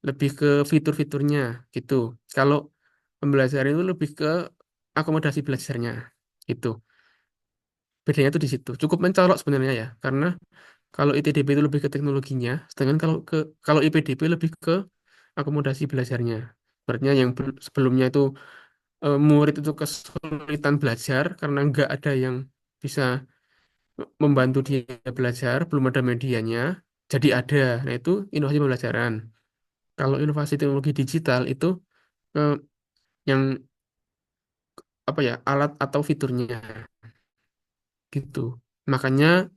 Lebih ke fitur-fiturnya gitu. Kalau pembelajaran itu lebih ke akomodasi belajarnya gitu. Bedanya itu di situ. Cukup mencolok sebenarnya ya, karena kalau ITDP itu lebih ke teknologinya, sedangkan kalau IPDP lebih ke akomodasi belajarnya. Artinya yang sebelumnya itu murid itu kesulitan belajar karena nggak ada yang bisa membantu dia belajar, belum ada medianya, jadi ada. Nah, itu inovasi pembelajaran. Kalau inovasi teknologi digital itu eh, yang apa ya alat atau fiturnya gitu. Makanya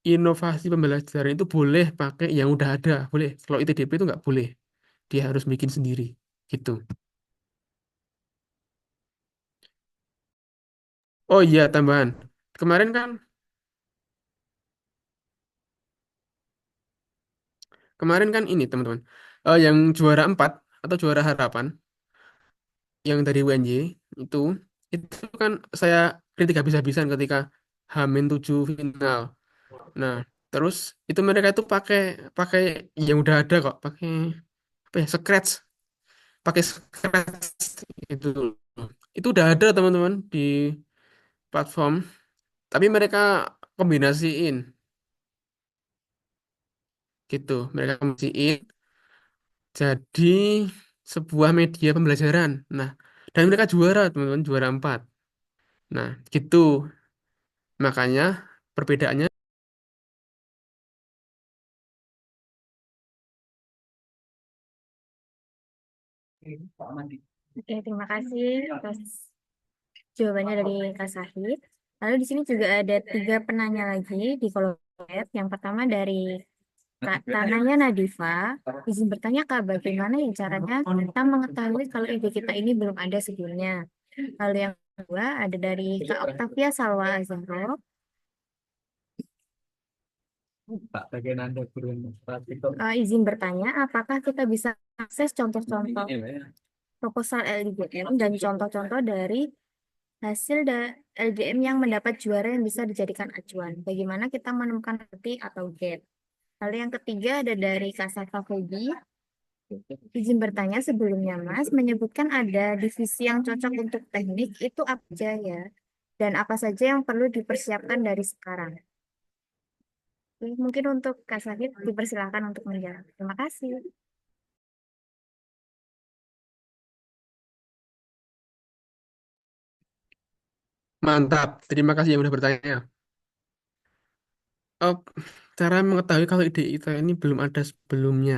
inovasi pembelajaran itu boleh pakai yang udah ada, boleh. Kalau ITDP itu nggak boleh, dia harus bikin sendiri gitu. Oh iya tambahan, kemarin kan ini teman-teman, yang juara 4 atau juara harapan yang dari UNJ itu itu kan saya kritik habis-habisan ketika H-7 final. Nah, terus itu mereka itu pakai pakai yang udah ada kok, pakai apa ya, Scratch itu. Itu udah ada teman-teman di platform, tapi mereka kombinasiin gitu. Mereka kombinasiin jadi sebuah media pembelajaran. Nah, dan mereka juara, teman-teman, juara 4. Nah, gitu. Makanya perbedaannya Oke, terima kasih atas jawabannya dari Kak Sahid. Lalu di sini juga ada 3 penanya lagi di kolom chat. Yang pertama dari Kak Tanaya Nadifa. Izin bertanya, Kak, bagaimana ya caranya kita mengetahui kalau ide kita ini belum ada sebelumnya? Lalu yang kedua ada dari Kak Octavia Salwa Azharo. Izin bertanya, apakah kita bisa akses contoh-contoh proposal LDBM dan contoh-contoh dari hasil LDM yang mendapat juara yang bisa dijadikan acuan? Bagaimana kita menemukan arti atau gap? Lalu yang ketiga ada dari Kasafa Febi. Izin bertanya sebelumnya, Mas, menyebutkan ada divisi yang cocok untuk teknik, itu apa aja ya? Dan apa saja yang perlu dipersiapkan dari sekarang? Oke, mungkin untuk Kak Safit dipersilakan untuk menjawab. Terima kasih. Mantap, terima kasih yang sudah bertanya. Oh, cara mengetahui kalau ide kita ini belum ada sebelumnya.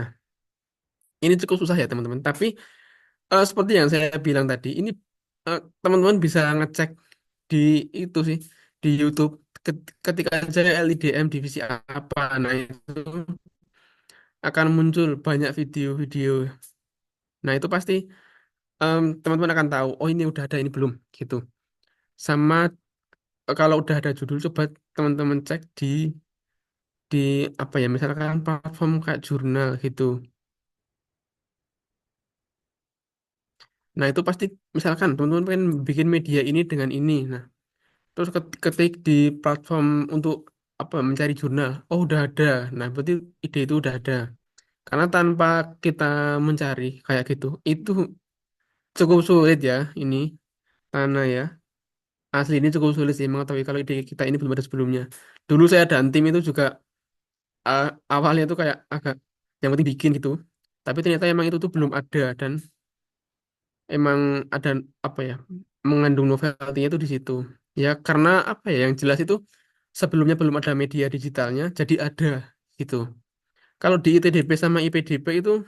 Ini cukup susah ya teman-teman. Tapi seperti yang saya bilang tadi, ini teman-teman bisa ngecek di itu sih di YouTube ketika saya LIDM divisi apa. Nah itu akan muncul banyak video-video. Nah itu pasti teman-teman akan tahu. Oh ini udah ada ini belum gitu. Sama kalau udah ada judul, coba teman-teman cek di apa ya misalkan platform kayak jurnal gitu. Nah, itu pasti misalkan teman-teman pengen bikin media ini dengan ini. Nah, terus ketik di platform untuk apa mencari jurnal. Oh, udah ada. Nah, berarti ide itu udah ada. Karena tanpa kita mencari kayak gitu, itu cukup sulit ya ini Tana ya. Asli ini cukup sulit sih mengetahui kalau ide kita ini belum ada sebelumnya. Dulu saya dan tim itu juga awalnya tuh kayak agak yang penting bikin gitu. Tapi ternyata emang itu tuh belum ada dan emang ada apa ya mengandung novelty itu di situ ya karena apa ya yang jelas itu sebelumnya belum ada media digitalnya jadi ada gitu kalau di ITDP sama IPDP itu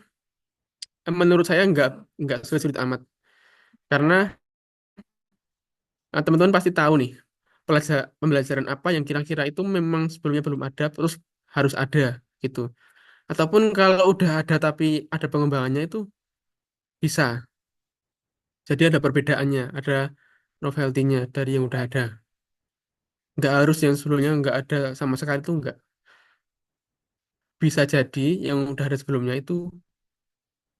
menurut saya nggak sulit-sulit amat karena teman-teman pasti tahu nih pembelajaran apa yang kira-kira itu memang sebelumnya belum ada terus harus ada gitu ataupun kalau udah ada tapi ada pengembangannya itu bisa jadi ada perbedaannya ada novelty-nya dari yang udah ada nggak harus yang sebelumnya nggak ada sama sekali itu nggak bisa jadi yang udah ada sebelumnya itu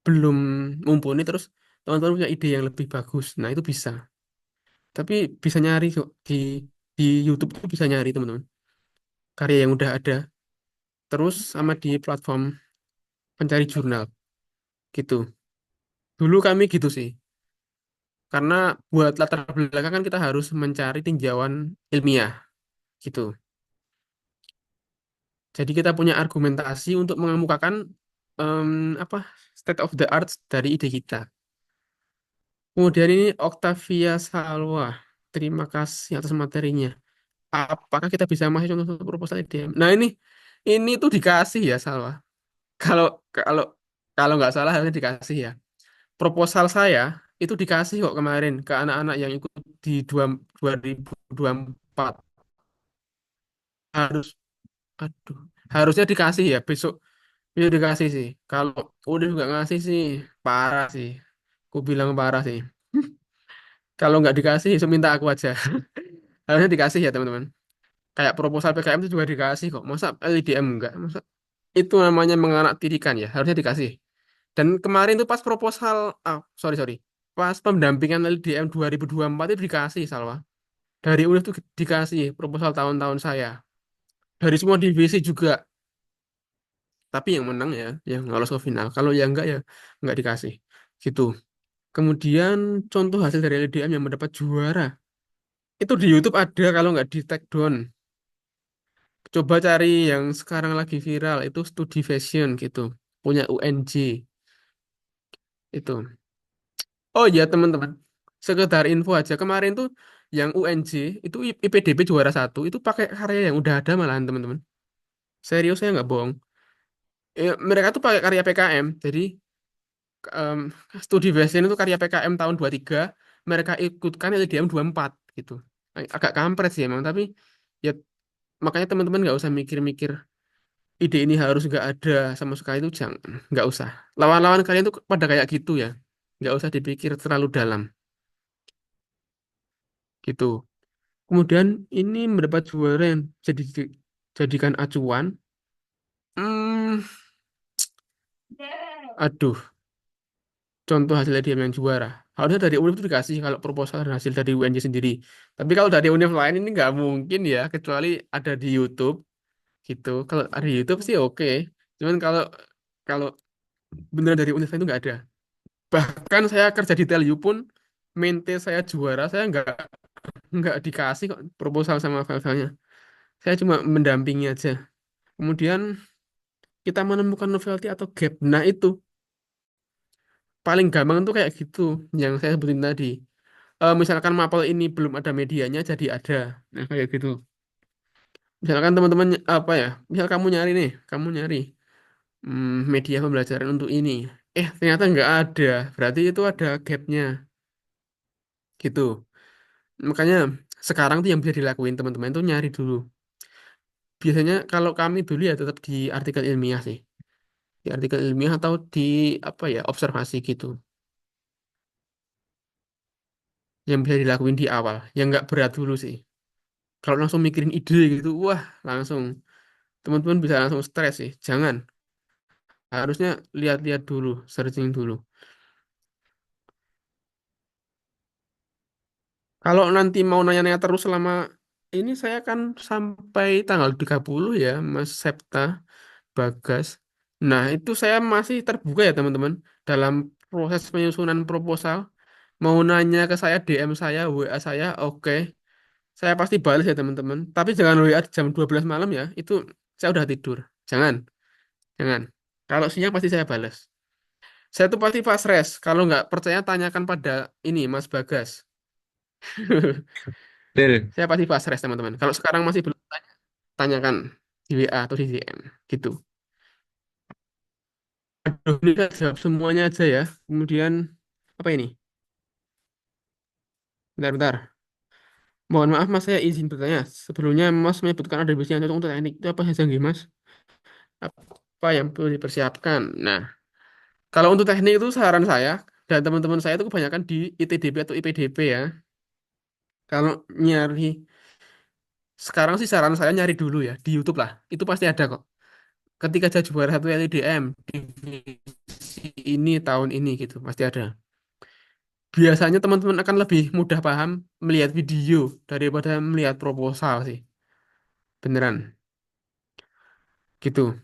belum mumpuni terus teman-teman punya ide yang lebih bagus nah itu bisa tapi bisa nyari kok di YouTube itu bisa nyari teman-teman karya yang udah ada terus sama di platform pencari jurnal gitu dulu kami gitu sih karena buat latar belakang kan kita harus mencari tinjauan ilmiah gitu jadi kita punya argumentasi untuk mengemukakan em, apa state of the art dari ide kita. Kemudian ini Octavia Salwa. Terima kasih atas materinya. Apakah kita bisa masih contoh satu proposal IDM? Nah ini tuh dikasih ya Salwa. Kalau kalau kalau nggak salah harusnya dikasih ya. Proposal saya itu dikasih kok kemarin ke anak-anak yang ikut di 2024. Harus, aduh, harusnya dikasih ya besok. Besok dikasih sih. Kalau udah nggak ngasih sih parah sih. Aku bilang parah sih. Kalau nggak dikasih, so minta aku aja. Harusnya dikasih ya teman-teman. Kayak proposal PKM itu juga dikasih kok. Masa LIDM enggak? Masa itu namanya menganaktirikan ya. Harusnya dikasih. Dan kemarin tuh pas proposal, sorry sorry, pas pendampingan LIDM 2024 itu dikasih Salwa. Dari UNIF itu dikasih proposal tahun-tahun saya. Dari semua divisi juga. Tapi yang menang ya, yang lolos ke final. Kalau yang enggak ya enggak dikasih. Gitu. Kemudian contoh hasil dari LIDM yang mendapat juara. Itu di YouTube ada kalau nggak di take down. Coba cari yang sekarang lagi viral itu studi fashion gitu. Punya UNJ itu. Oh ya teman-teman. Sekedar info aja kemarin tuh yang UNJ itu IPDB juara satu itu pakai karya yang udah ada malahan teman-teman. Serius saya nggak bohong. Mereka tuh pakai karya PKM. Jadi em, studi fashion itu karya PKM tahun 23 mereka ikutkan LDM 24 gitu. Agak kampret sih emang tapi ya makanya teman-teman nggak usah mikir-mikir ide ini harus nggak ada sama sekali itu jangan nggak usah lawan-lawan kalian tuh pada kayak gitu ya nggak usah dipikir terlalu dalam gitu kemudian ini mendapat juara yang jadi jadikan acuan Hmm, aduh, contoh hasil IDM yang juara. Harusnya dari univ itu dikasih kalau proposal dan hasil dari UNJ sendiri. Tapi kalau dari univ lain ini nggak mungkin ya, kecuali ada di YouTube gitu. Kalau ada di YouTube sih oke. Cuman kalau kalau beneran dari univ lain itu nggak ada. Bahkan saya kerja di Telyu pun, mente saya juara, saya nggak dikasih kok proposal sama file-filenya. Saya cuma mendampingi aja. Kemudian kita menemukan novelty atau gap. Nah itu paling gampang tuh kayak gitu yang saya sebutin tadi. Misalkan mapel ini belum ada medianya jadi ada. Nah kayak gitu. Misalkan teman-teman apa ya? Misal kamu nyari nih, kamu nyari media pembelajaran untuk ini. Ternyata nggak ada. Berarti itu ada gapnya gitu. Makanya sekarang tuh yang bisa dilakuin teman-teman itu nyari dulu. Biasanya kalau kami dulu ya tetap di artikel ilmiah sih. Di artikel ilmiah atau di apa ya observasi gitu. Yang bisa dilakuin di awal. Yang nggak berat dulu sih. Kalau langsung mikirin ide gitu, wah langsung teman-teman bisa langsung stres sih. Jangan. Harusnya lihat-lihat dulu, searching dulu. Kalau nanti mau nanya-nanya terus selama ini saya akan sampai tanggal 30 ya, Mas Septa, Bagas. Nah, itu saya masih terbuka ya teman-teman dalam proses penyusunan proposal. Mau nanya ke saya, DM saya, WA saya, oke. Saya pasti balas ya teman-teman. Tapi jangan WA jam 12 malam ya, itu saya udah tidur. Jangan, jangan. Kalau siang pasti saya balas. Saya tuh pasti fast rest. Kalau nggak percaya tanyakan pada ini Mas Bagas. Betul. Saya pasti fast rest teman-teman. Kalau sekarang masih belum tanyakan di WA atau di DM gitu. Aduh, ini saya jawab semuanya aja ya. Kemudian apa ini? Bentar-bentar. Mohon maaf Mas, saya izin bertanya. Sebelumnya Mas menyebutkan ada bus yang cocok untuk teknik. Itu apa saja nggih, Mas? Apa yang perlu dipersiapkan? Nah, kalau untuk teknik itu saran saya dan teman-teman saya itu kebanyakan di ITDP atau IPDP ya. Kalau nyari sekarang sih saran saya nyari dulu ya di YouTube lah. Itu pasti ada kok. Ketika saya juara satu LIDM divisi ini tahun ini gitu, pasti ada. Biasanya teman-teman akan lebih mudah paham melihat video daripada melihat proposal sih. Beneran gitu.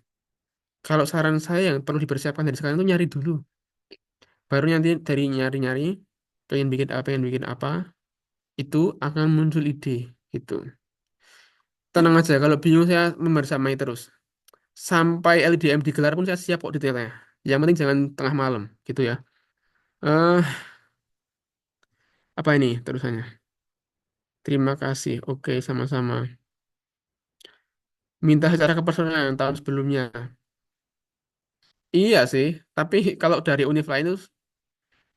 Kalau saran saya yang perlu dipersiapkan dari sekarang itu nyari dulu. Baru nanti dari nyari-nyari pengen bikin apa, itu akan muncul ide gitu. Tenang aja, kalau bingung saya membersamai terus. Sampai LDM digelar pun saya siap kok detailnya. Yang penting jangan tengah malam gitu ya. Eh, apa ini terusannya? Terima kasih. Oke, sama-sama. Minta secara kepersonalan tahun sebelumnya. Iya sih, tapi kalau dari univ lain itu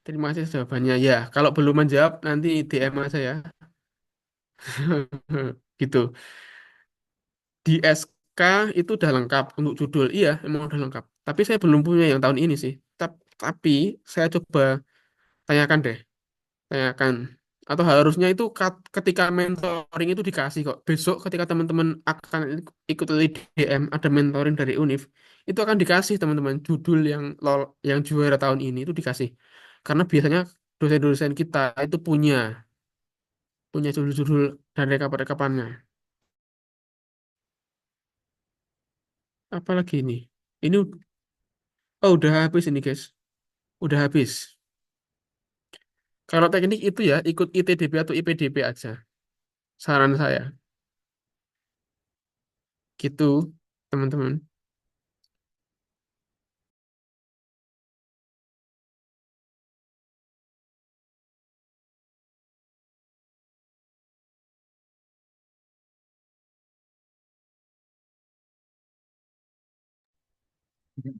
terima kasih jawabannya. Ya, kalau belum menjawab nanti DM aja ya. Gitu. Di SK itu udah lengkap untuk judul. Iya, emang udah lengkap. Tapi saya belum punya yang tahun ini sih. Tapi saya coba tanyakan deh, tanyakan. Atau harusnya itu ketika mentoring itu dikasih kok. Besok ketika teman-teman akan ikut LDM, ada mentoring dari Univ, itu akan dikasih teman-teman judul yang juara tahun ini itu dikasih. Karena biasanya dosen-dosen kita itu punya punya judul-judul dan rekap-rekapannya. Apalagi ini? Ini oh udah habis ini guys. Udah habis. Kalau teknik itu ya ikut ITDP atau IPDP aja. Saran saya. Gitu, teman-teman.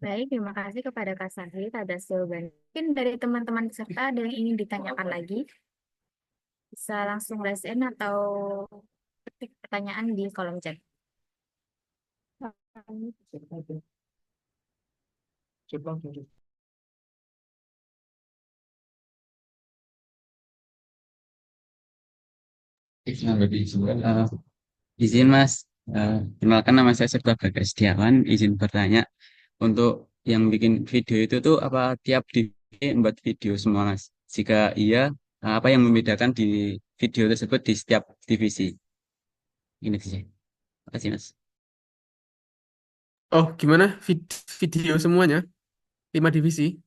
Baik, terima kasih kepada Kak Sahri atas jawabannya. Mungkin dari teman-teman peserta ada yang ingin ditanyakan lagi, bisa langsung raise hand atau ketik pertanyaan di kolom chat. Eh, izin Mas. Perkenalkan nama saya Serta Bagas Setiawan, izin bertanya untuk yang bikin video itu tuh apa tiap divisi membuat video semua Mas? Jika iya, apa yang membedakan di video tersebut di setiap divisi? Ini sih. Makasih Mas. Oh, gimana? Video semuanya? 5 divisi?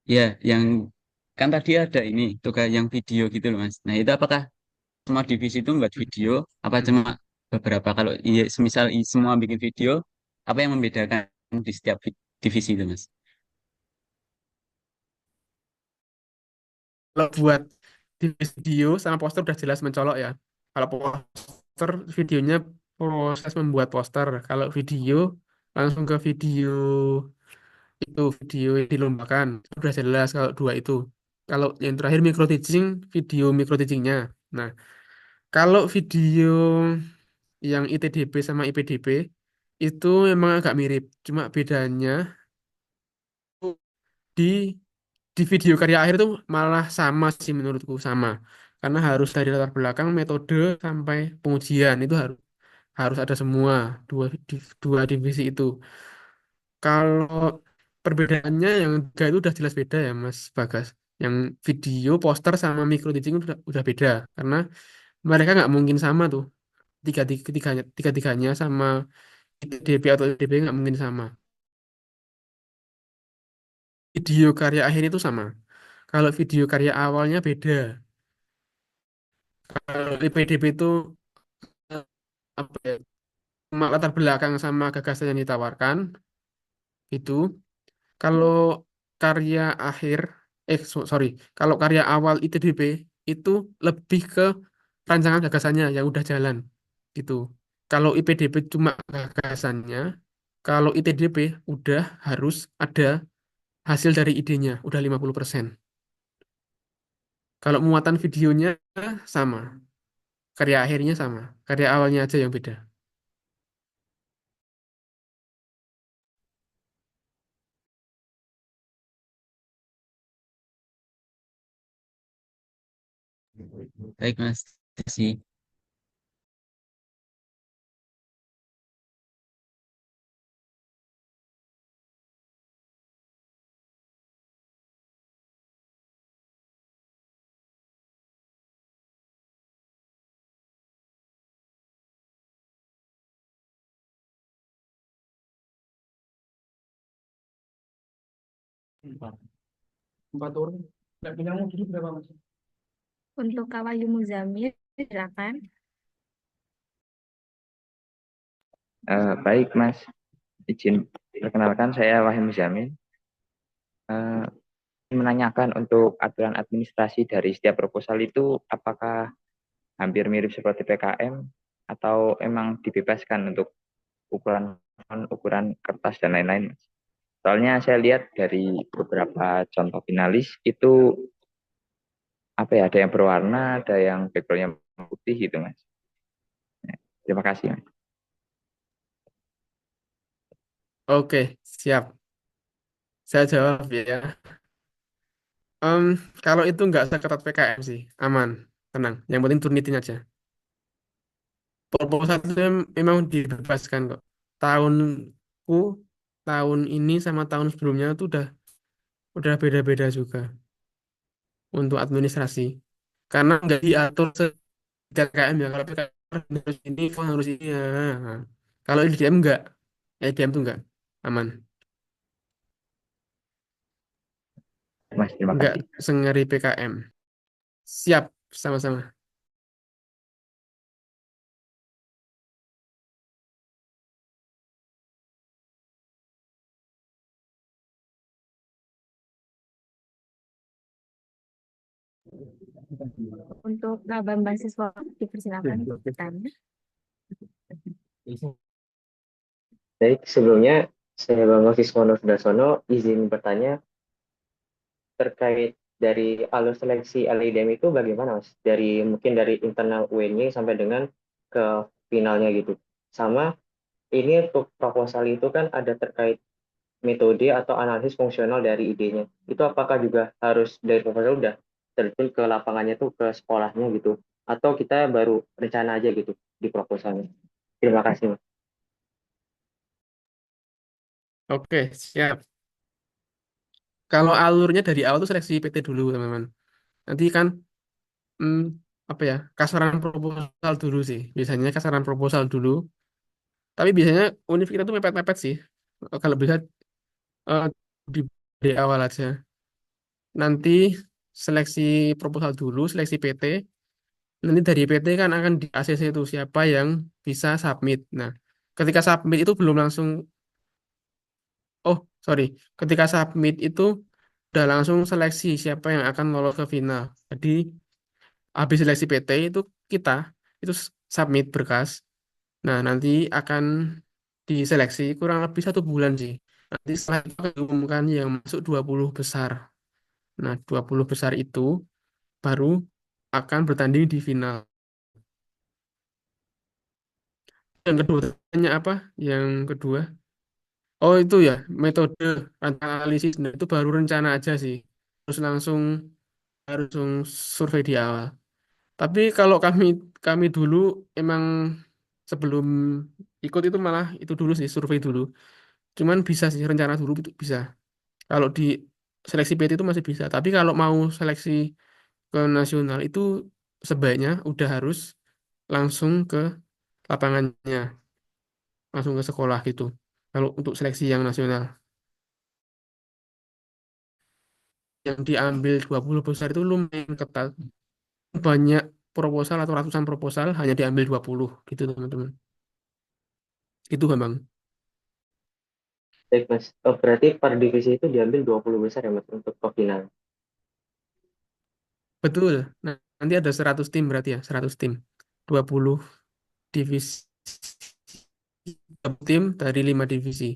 Ya, yang kan tadi ada ini tugas yang video gitu loh Mas. Nah itu apakah semua divisi itu membuat video? Apa cuma beberapa? Kalau iya, semisal semua bikin video, apa yang membedakan di setiap divisi itu Mas? Kalau buat video sama poster udah jelas mencolok ya. Kalau poster, videonya proses membuat poster. Kalau video, langsung ke video itu, video yang dilombakan. Udah jelas kalau dua itu. Kalau yang terakhir micro teaching, video micro teachingnya. Nah, kalau video yang ITDP sama IPDP, itu memang agak mirip. Cuma bedanya di di video karya akhir itu malah sama sih menurutku sama karena harus dari latar belakang metode sampai pengujian itu harus harus ada semua dua divisi itu. Kalau perbedaannya yang tiga itu udah jelas beda ya Mas Bagas. Yang video poster sama micro teaching udah beda karena mereka nggak mungkin sama tuh tiga tiganya sama ITDP atau ITDP nggak mungkin sama. Video karya akhir itu sama. Kalau video karya awalnya beda. Kalau IPDP itu eh, apa ya, cuma latar belakang sama gagasan yang ditawarkan itu. Kalau karya akhir, sorry, kalau karya awal ITDP itu lebih ke rancangan gagasannya yang udah jalan gitu. Kalau IPDP cuma gagasannya, kalau ITDP udah harus ada hasil dari idenya, udah 50%. Kalau muatan videonya sama, karya akhirnya sama, karya awalnya aja yang beda. Baik Mas. Terima kasih. Empat orang. Nggak bilang mau jadi berapa mas? Untuk Kawayu Muzamil, silakan. Baik, Mas. Izin perkenalkan, saya Wahyu Muzamin. Eh, Menanyakan untuk aturan administrasi dari setiap proposal itu apakah hampir mirip seperti PKM atau emang dibebaskan untuk ukuran ukuran kertas dan lain-lain, Mas? Soalnya saya lihat dari beberapa contoh finalis itu apa ya, ada yang berwarna, ada yang backgroundnya putih gitu, Mas. Terima kasih, Mas. Oke, siap. Saya jawab ya. Em, Kalau itu nggak seketat PKM sih, aman, tenang. Yang penting turnitin aja. Proposal itu memang dibebaskan kok. Tahunku, tahun ini sama tahun sebelumnya itu udah beda-beda juga untuk administrasi. Karena nggak diatur PKM ya. Kalau PKM harus ini, harus ini. Ya. Kalau IDM enggak, IDM tuh enggak, aman. Mas, terima Enggak kasih. sengeri PKM. Siap, sama-sama. Untuk Bambang siswa, dipersilakan bertanya. Baik, sebelumnya saya Bambang Siswono Sudarsono izin bertanya terkait dari alur seleksi LIDM itu bagaimana Mas? Dari mungkin dari internal UNY sampai dengan ke finalnya gitu. Sama ini untuk proposal itu kan ada terkait metode atau analisis fungsional dari idenya. Itu apakah juga harus dari proposal udah terjun ke lapangannya tuh ke sekolahnya gitu? Atau kita baru rencana aja gitu di proposalnya? Terima kasih. Oke, siap. Kalau alurnya dari awal tuh seleksi PT dulu, teman-teman. Nanti kan hmm, apa ya? Kasaran proposal dulu sih. Biasanya kasaran proposal dulu. Tapi biasanya univ kita tuh mepet-mepet sih. Kalau bisa eh, di, di awal aja. Nanti seleksi proposal dulu, seleksi PT. Nanti dari PT kan akan di ACC itu siapa yang bisa submit. Nah, ketika submit itu belum langsung, oh sorry, ketika submit itu udah langsung seleksi siapa yang akan lolos ke final. Jadi habis seleksi PT itu kita itu submit berkas. Nah, nanti akan diseleksi kurang lebih 1 bulan sih. Nanti setelah itu akan diumumkan yang masuk 20 besar. Nah, 20 besar itu baru akan bertanding di final. Yang kedua, tanya apa? Yang kedua, oh itu ya, metode rancangan analisis. Nah, itu baru rencana aja sih. Terus harus langsung survei di awal. Tapi kalau kami dulu emang sebelum ikut itu malah itu dulu sih survei dulu. Cuman bisa sih rencana dulu itu bisa. Kalau di seleksi PT itu masih bisa. Tapi kalau mau seleksi ke nasional itu sebaiknya udah harus langsung ke lapangannya, langsung ke sekolah gitu. Kalau untuk seleksi yang nasional, yang diambil 20 besar itu lumayan ketat. Banyak proposal atau ratusan proposal hanya diambil 20 gitu teman-teman. Itu Bang. Baik, Mas. Oh, berarti per divisi itu diambil 20 besar ya, Mas, untuk ke final. Betul. Nah, nanti ada 100 tim berarti ya, 100 tim. 20 divisi tim dari 5 divisi.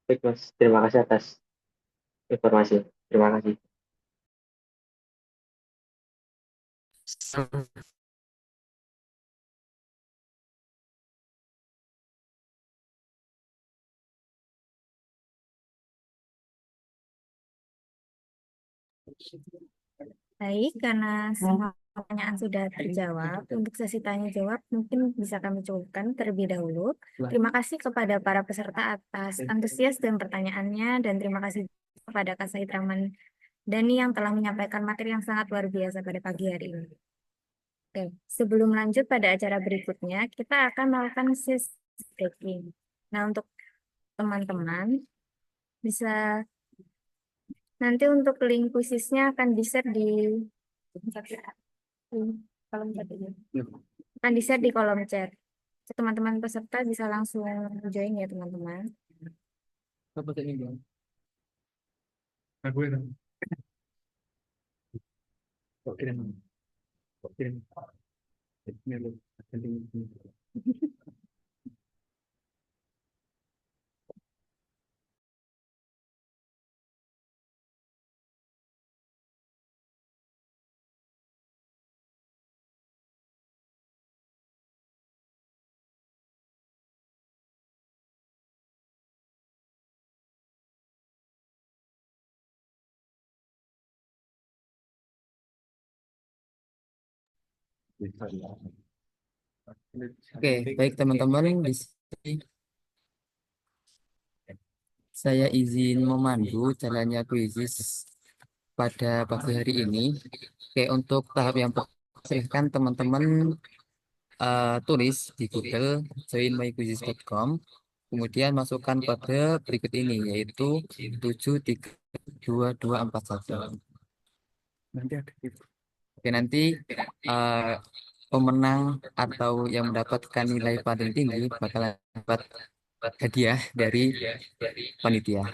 Baik, Mas. Terima kasih atas informasi. Terima kasih. Baik, karena semua pertanyaan sudah terjawab, untuk sesi tanya jawab mungkin bisa kami cukupkan terlebih dahulu. Terima kasih kepada para peserta atas antusias dan pertanyaannya, dan terima kasih kepada Kak Said Rahman Dhani yang telah menyampaikan materi yang sangat luar biasa pada pagi hari ini. Oke, sebelum lanjut pada acara berikutnya, kita akan melakukan sesi breaking. Nah, untuk teman-teman bisa nanti untuk link khususnya akan di-share di kolom chat ini. Akan di-share di kolom chat. Teman-teman peserta bisa langsung join ya teman-teman. Oke, baik teman-teman, di sini saya izin memandu jalannya kuisis pada pagi hari ini. Oke, untuk tahap yang pertama, silahkan teman-teman tulis di Google joinmyquizzes.com, kemudian masukkan kode berikut ini, yaitu 732241. Oke, nanti eh, pemenang atau yang mendapatkan nilai paling tinggi bakalan dapat hadiah dari panitia.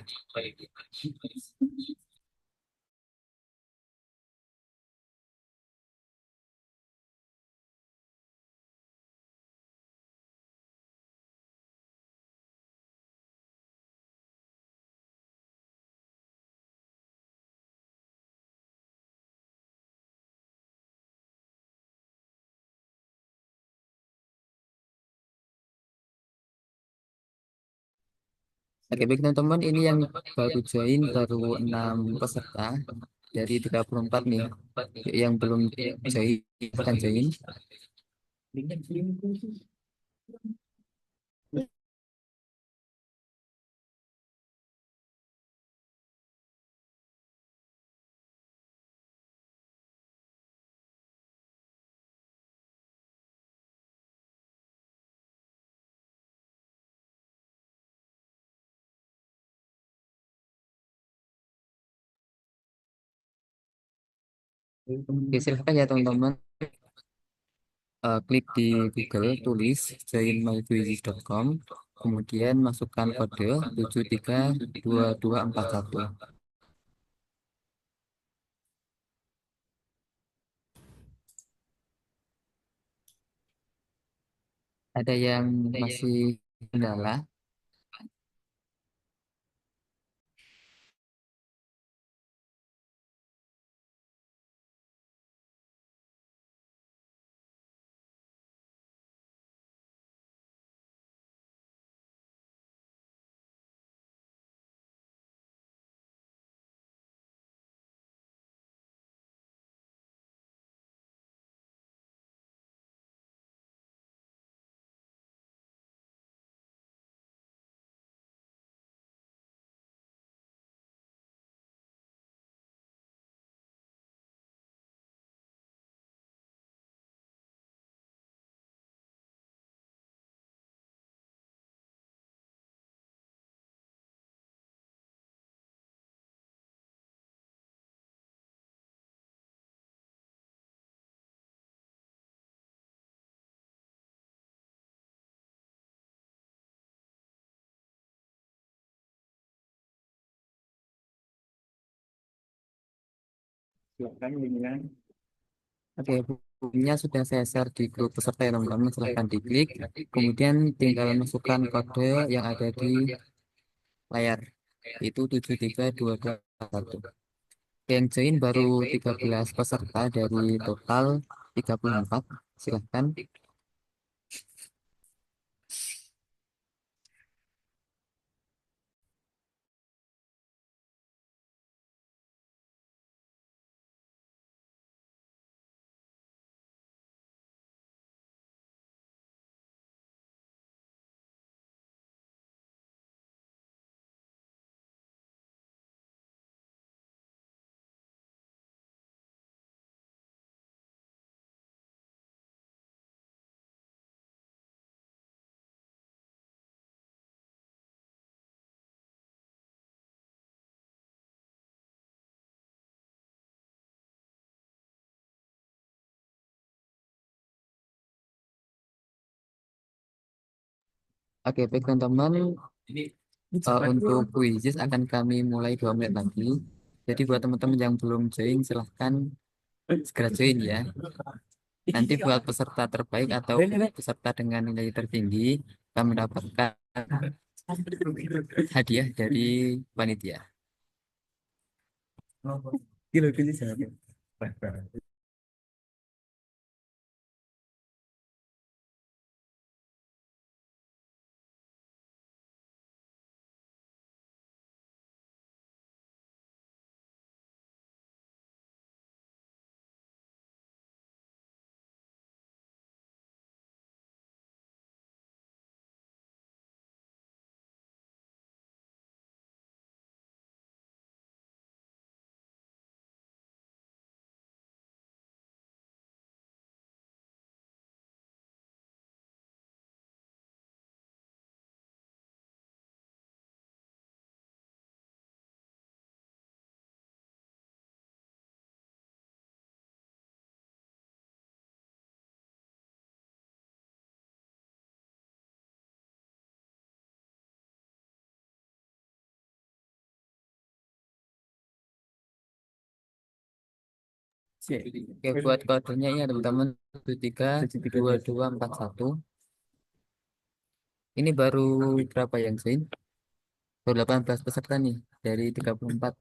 Oke, baik teman-teman, ini yang baru join baru 6 peserta dari 34 nih. Yang belum join akan join. Oke, silakan ya teman-teman. Klik di Google, tulis joinmyquizzes.com, kemudian masukkan kode 732241. Ada yang masih kendala? Oke, bukunya sudah saya share di grup peserta ya teman-teman. Silahkan diklik, kemudian tinggal masukkan kode yang ada di layar, itu 732241. Yang join baru 13 peserta dari total 34. Silahkan. Oke, baik teman-teman. Untuk quizzes akan kami mulai 2 menit lagi. Jadi buat teman-teman yang belum join, silahkan segera join ya. Nanti buat peserta terbaik atau peserta dengan nilai tertinggi akan mendapatkan hadiah dari panitia. Oke, buat kodenya ya teman-teman, 732241. Ini baru berapa yang join? Baru 18 peserta nih dari 34.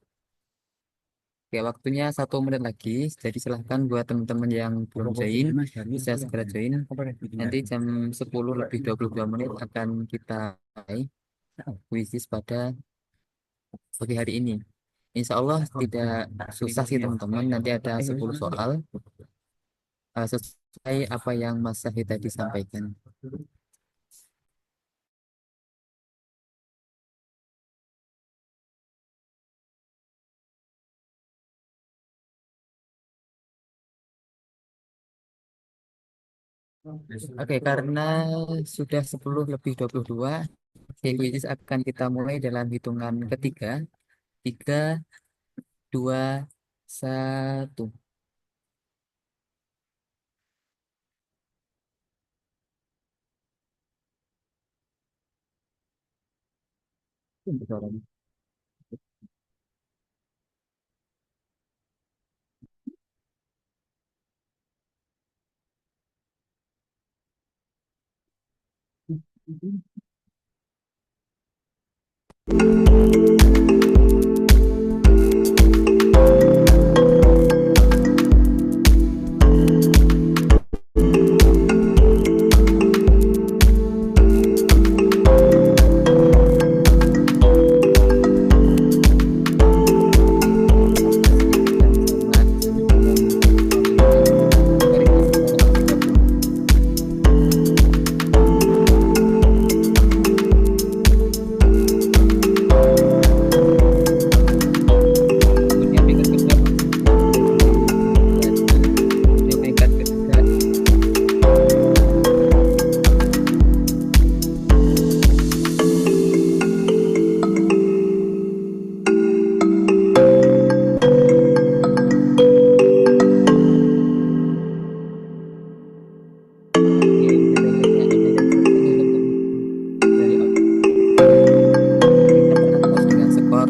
Oke, waktunya 1 menit lagi. Jadi silahkan buat teman-teman yang belum join, bisa segera join. Nanti jam 10 lebih 22 menit akan kita mulai quizzes pada pagi hari ini. Insya Allah tidak susah sih teman-teman. Nanti ada 10 soal. sesuai apa yang Mas Syahid tadi sampaikan. Oke, karena sudah 10 lebih 22, quiz akan kita mulai dalam hitungan ketiga. 3, 2, 1. Dengan skor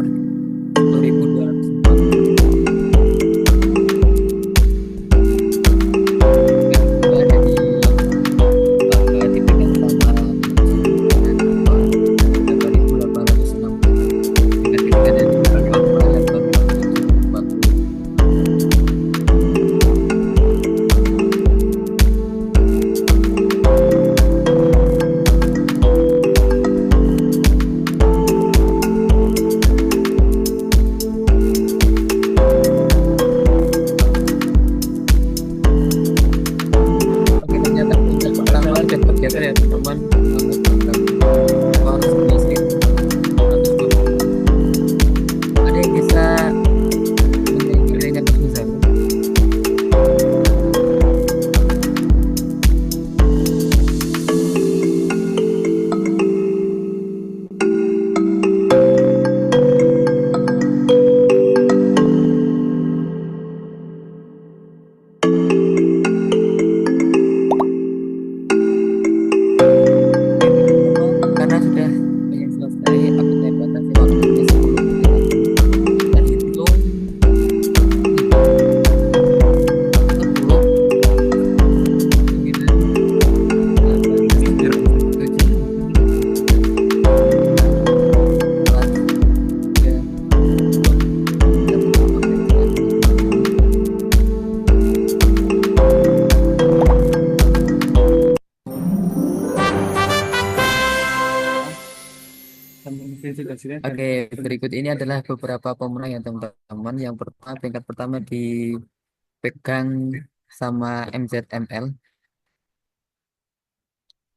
Presiden. Oke, berikut ini adalah beberapa pemenang ya teman-teman. Yang pertama, peringkat pertama dipegang sama MZML.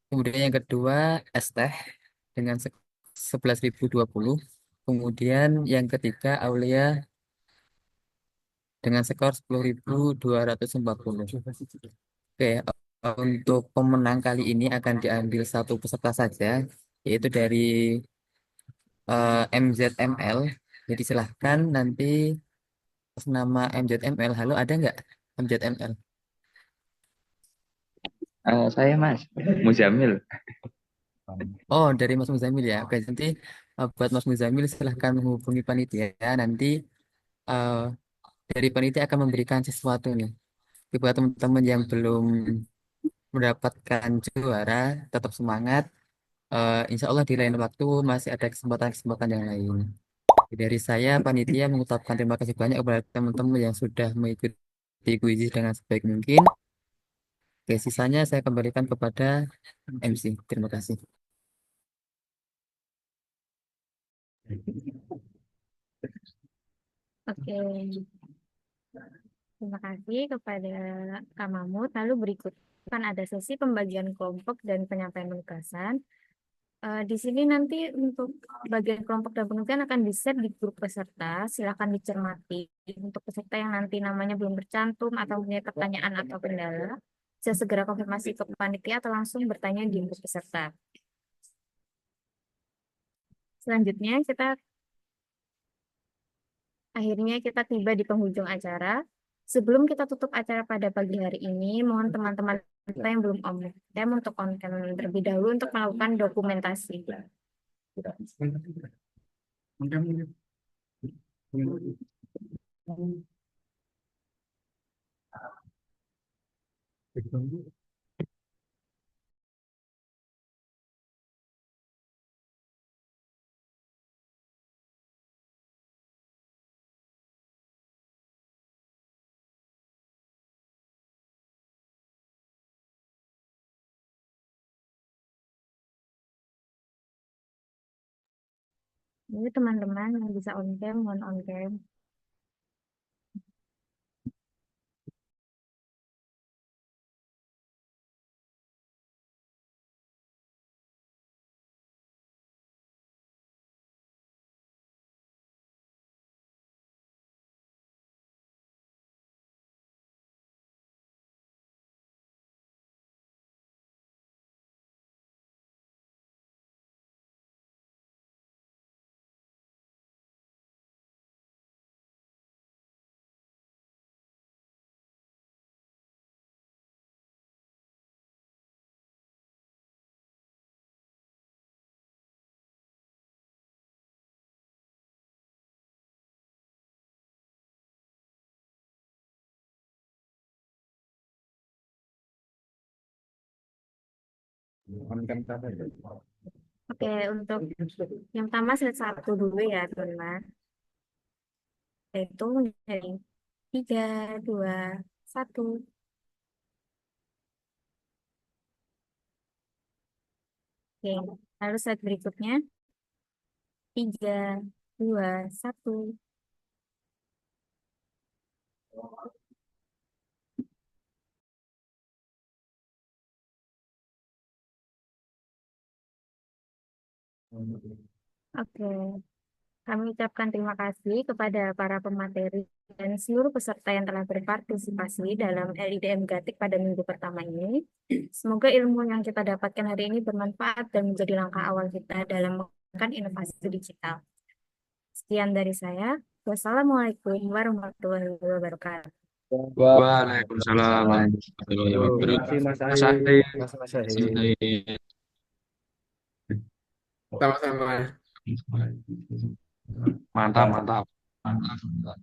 Kemudian yang kedua, STeh dengan 11.020. Kemudian yang ketiga, Aulia dengan skor 10.240. Oke, untuk pemenang kali ini akan diambil satu peserta saja, yaitu dari MZML. Jadi silahkan nanti atas nama MZML. Halo, ada nggak MZML? Saya Mas Muzamil. Oh, dari Mas Muzamil ya. Oke, nanti buat Mas Muzamil silahkan menghubungi panitia. Nanti eh, dari panitia akan memberikan sesuatu nih. Buat teman-teman yang belum mendapatkan juara, tetap semangat. Insya Allah di lain waktu masih ada kesempatan-kesempatan yang lain. Dari saya, panitia mengucapkan terima kasih banyak kepada teman-teman yang sudah mengikuti kuis dengan sebaik mungkin. Oke, sisanya saya kembalikan kepada MC. Terima kasih. Oke. Terima kasih kepada Kak Mahmud. Lalu berikut akan ada sesi pembagian kelompok dan penyampaian penugasan. Di sini nanti untuk bagian kelompok dan penugasan akan di-share di grup peserta. Silakan dicermati. Untuk peserta yang nanti namanya belum tercantum atau punya pertanyaan atau kendala, bisa segera konfirmasi ke panitia atau langsung bertanya di grup peserta. Selanjutnya akhirnya kita tiba di penghujung acara. Sebelum kita tutup acara pada pagi hari ini, mohon teman-teman kita yang belum on cam untuk on cam terlebih dahulu untuk melakukan dokumentasi. Jadi teman-teman yang bisa on cam, mohon on cam. Oke, untuk yang pertama slide 1 dulu ya teman-teman. Itu dari 3, 2, 1. Oke, lalu slide berikutnya 3, 2, 1. Oke, kami ucapkan terima kasih kepada para pemateri dan seluruh peserta yang telah berpartisipasi dalam LIDM Gatik pada minggu pertama ini. Semoga ilmu yang kita dapatkan hari ini bermanfaat dan menjadi langkah awal kita dalam mengembangkan inovasi digital. Sekian dari saya. Wassalamualaikum warahmatullahi wabarakatuh. Waalaikumsalam warahmatullahi Terima wabarakatuh. Mas Mas Ahli. Ahli. Mas Ahli. Sama-sama. Mantap, mantap. Alhamdulillah.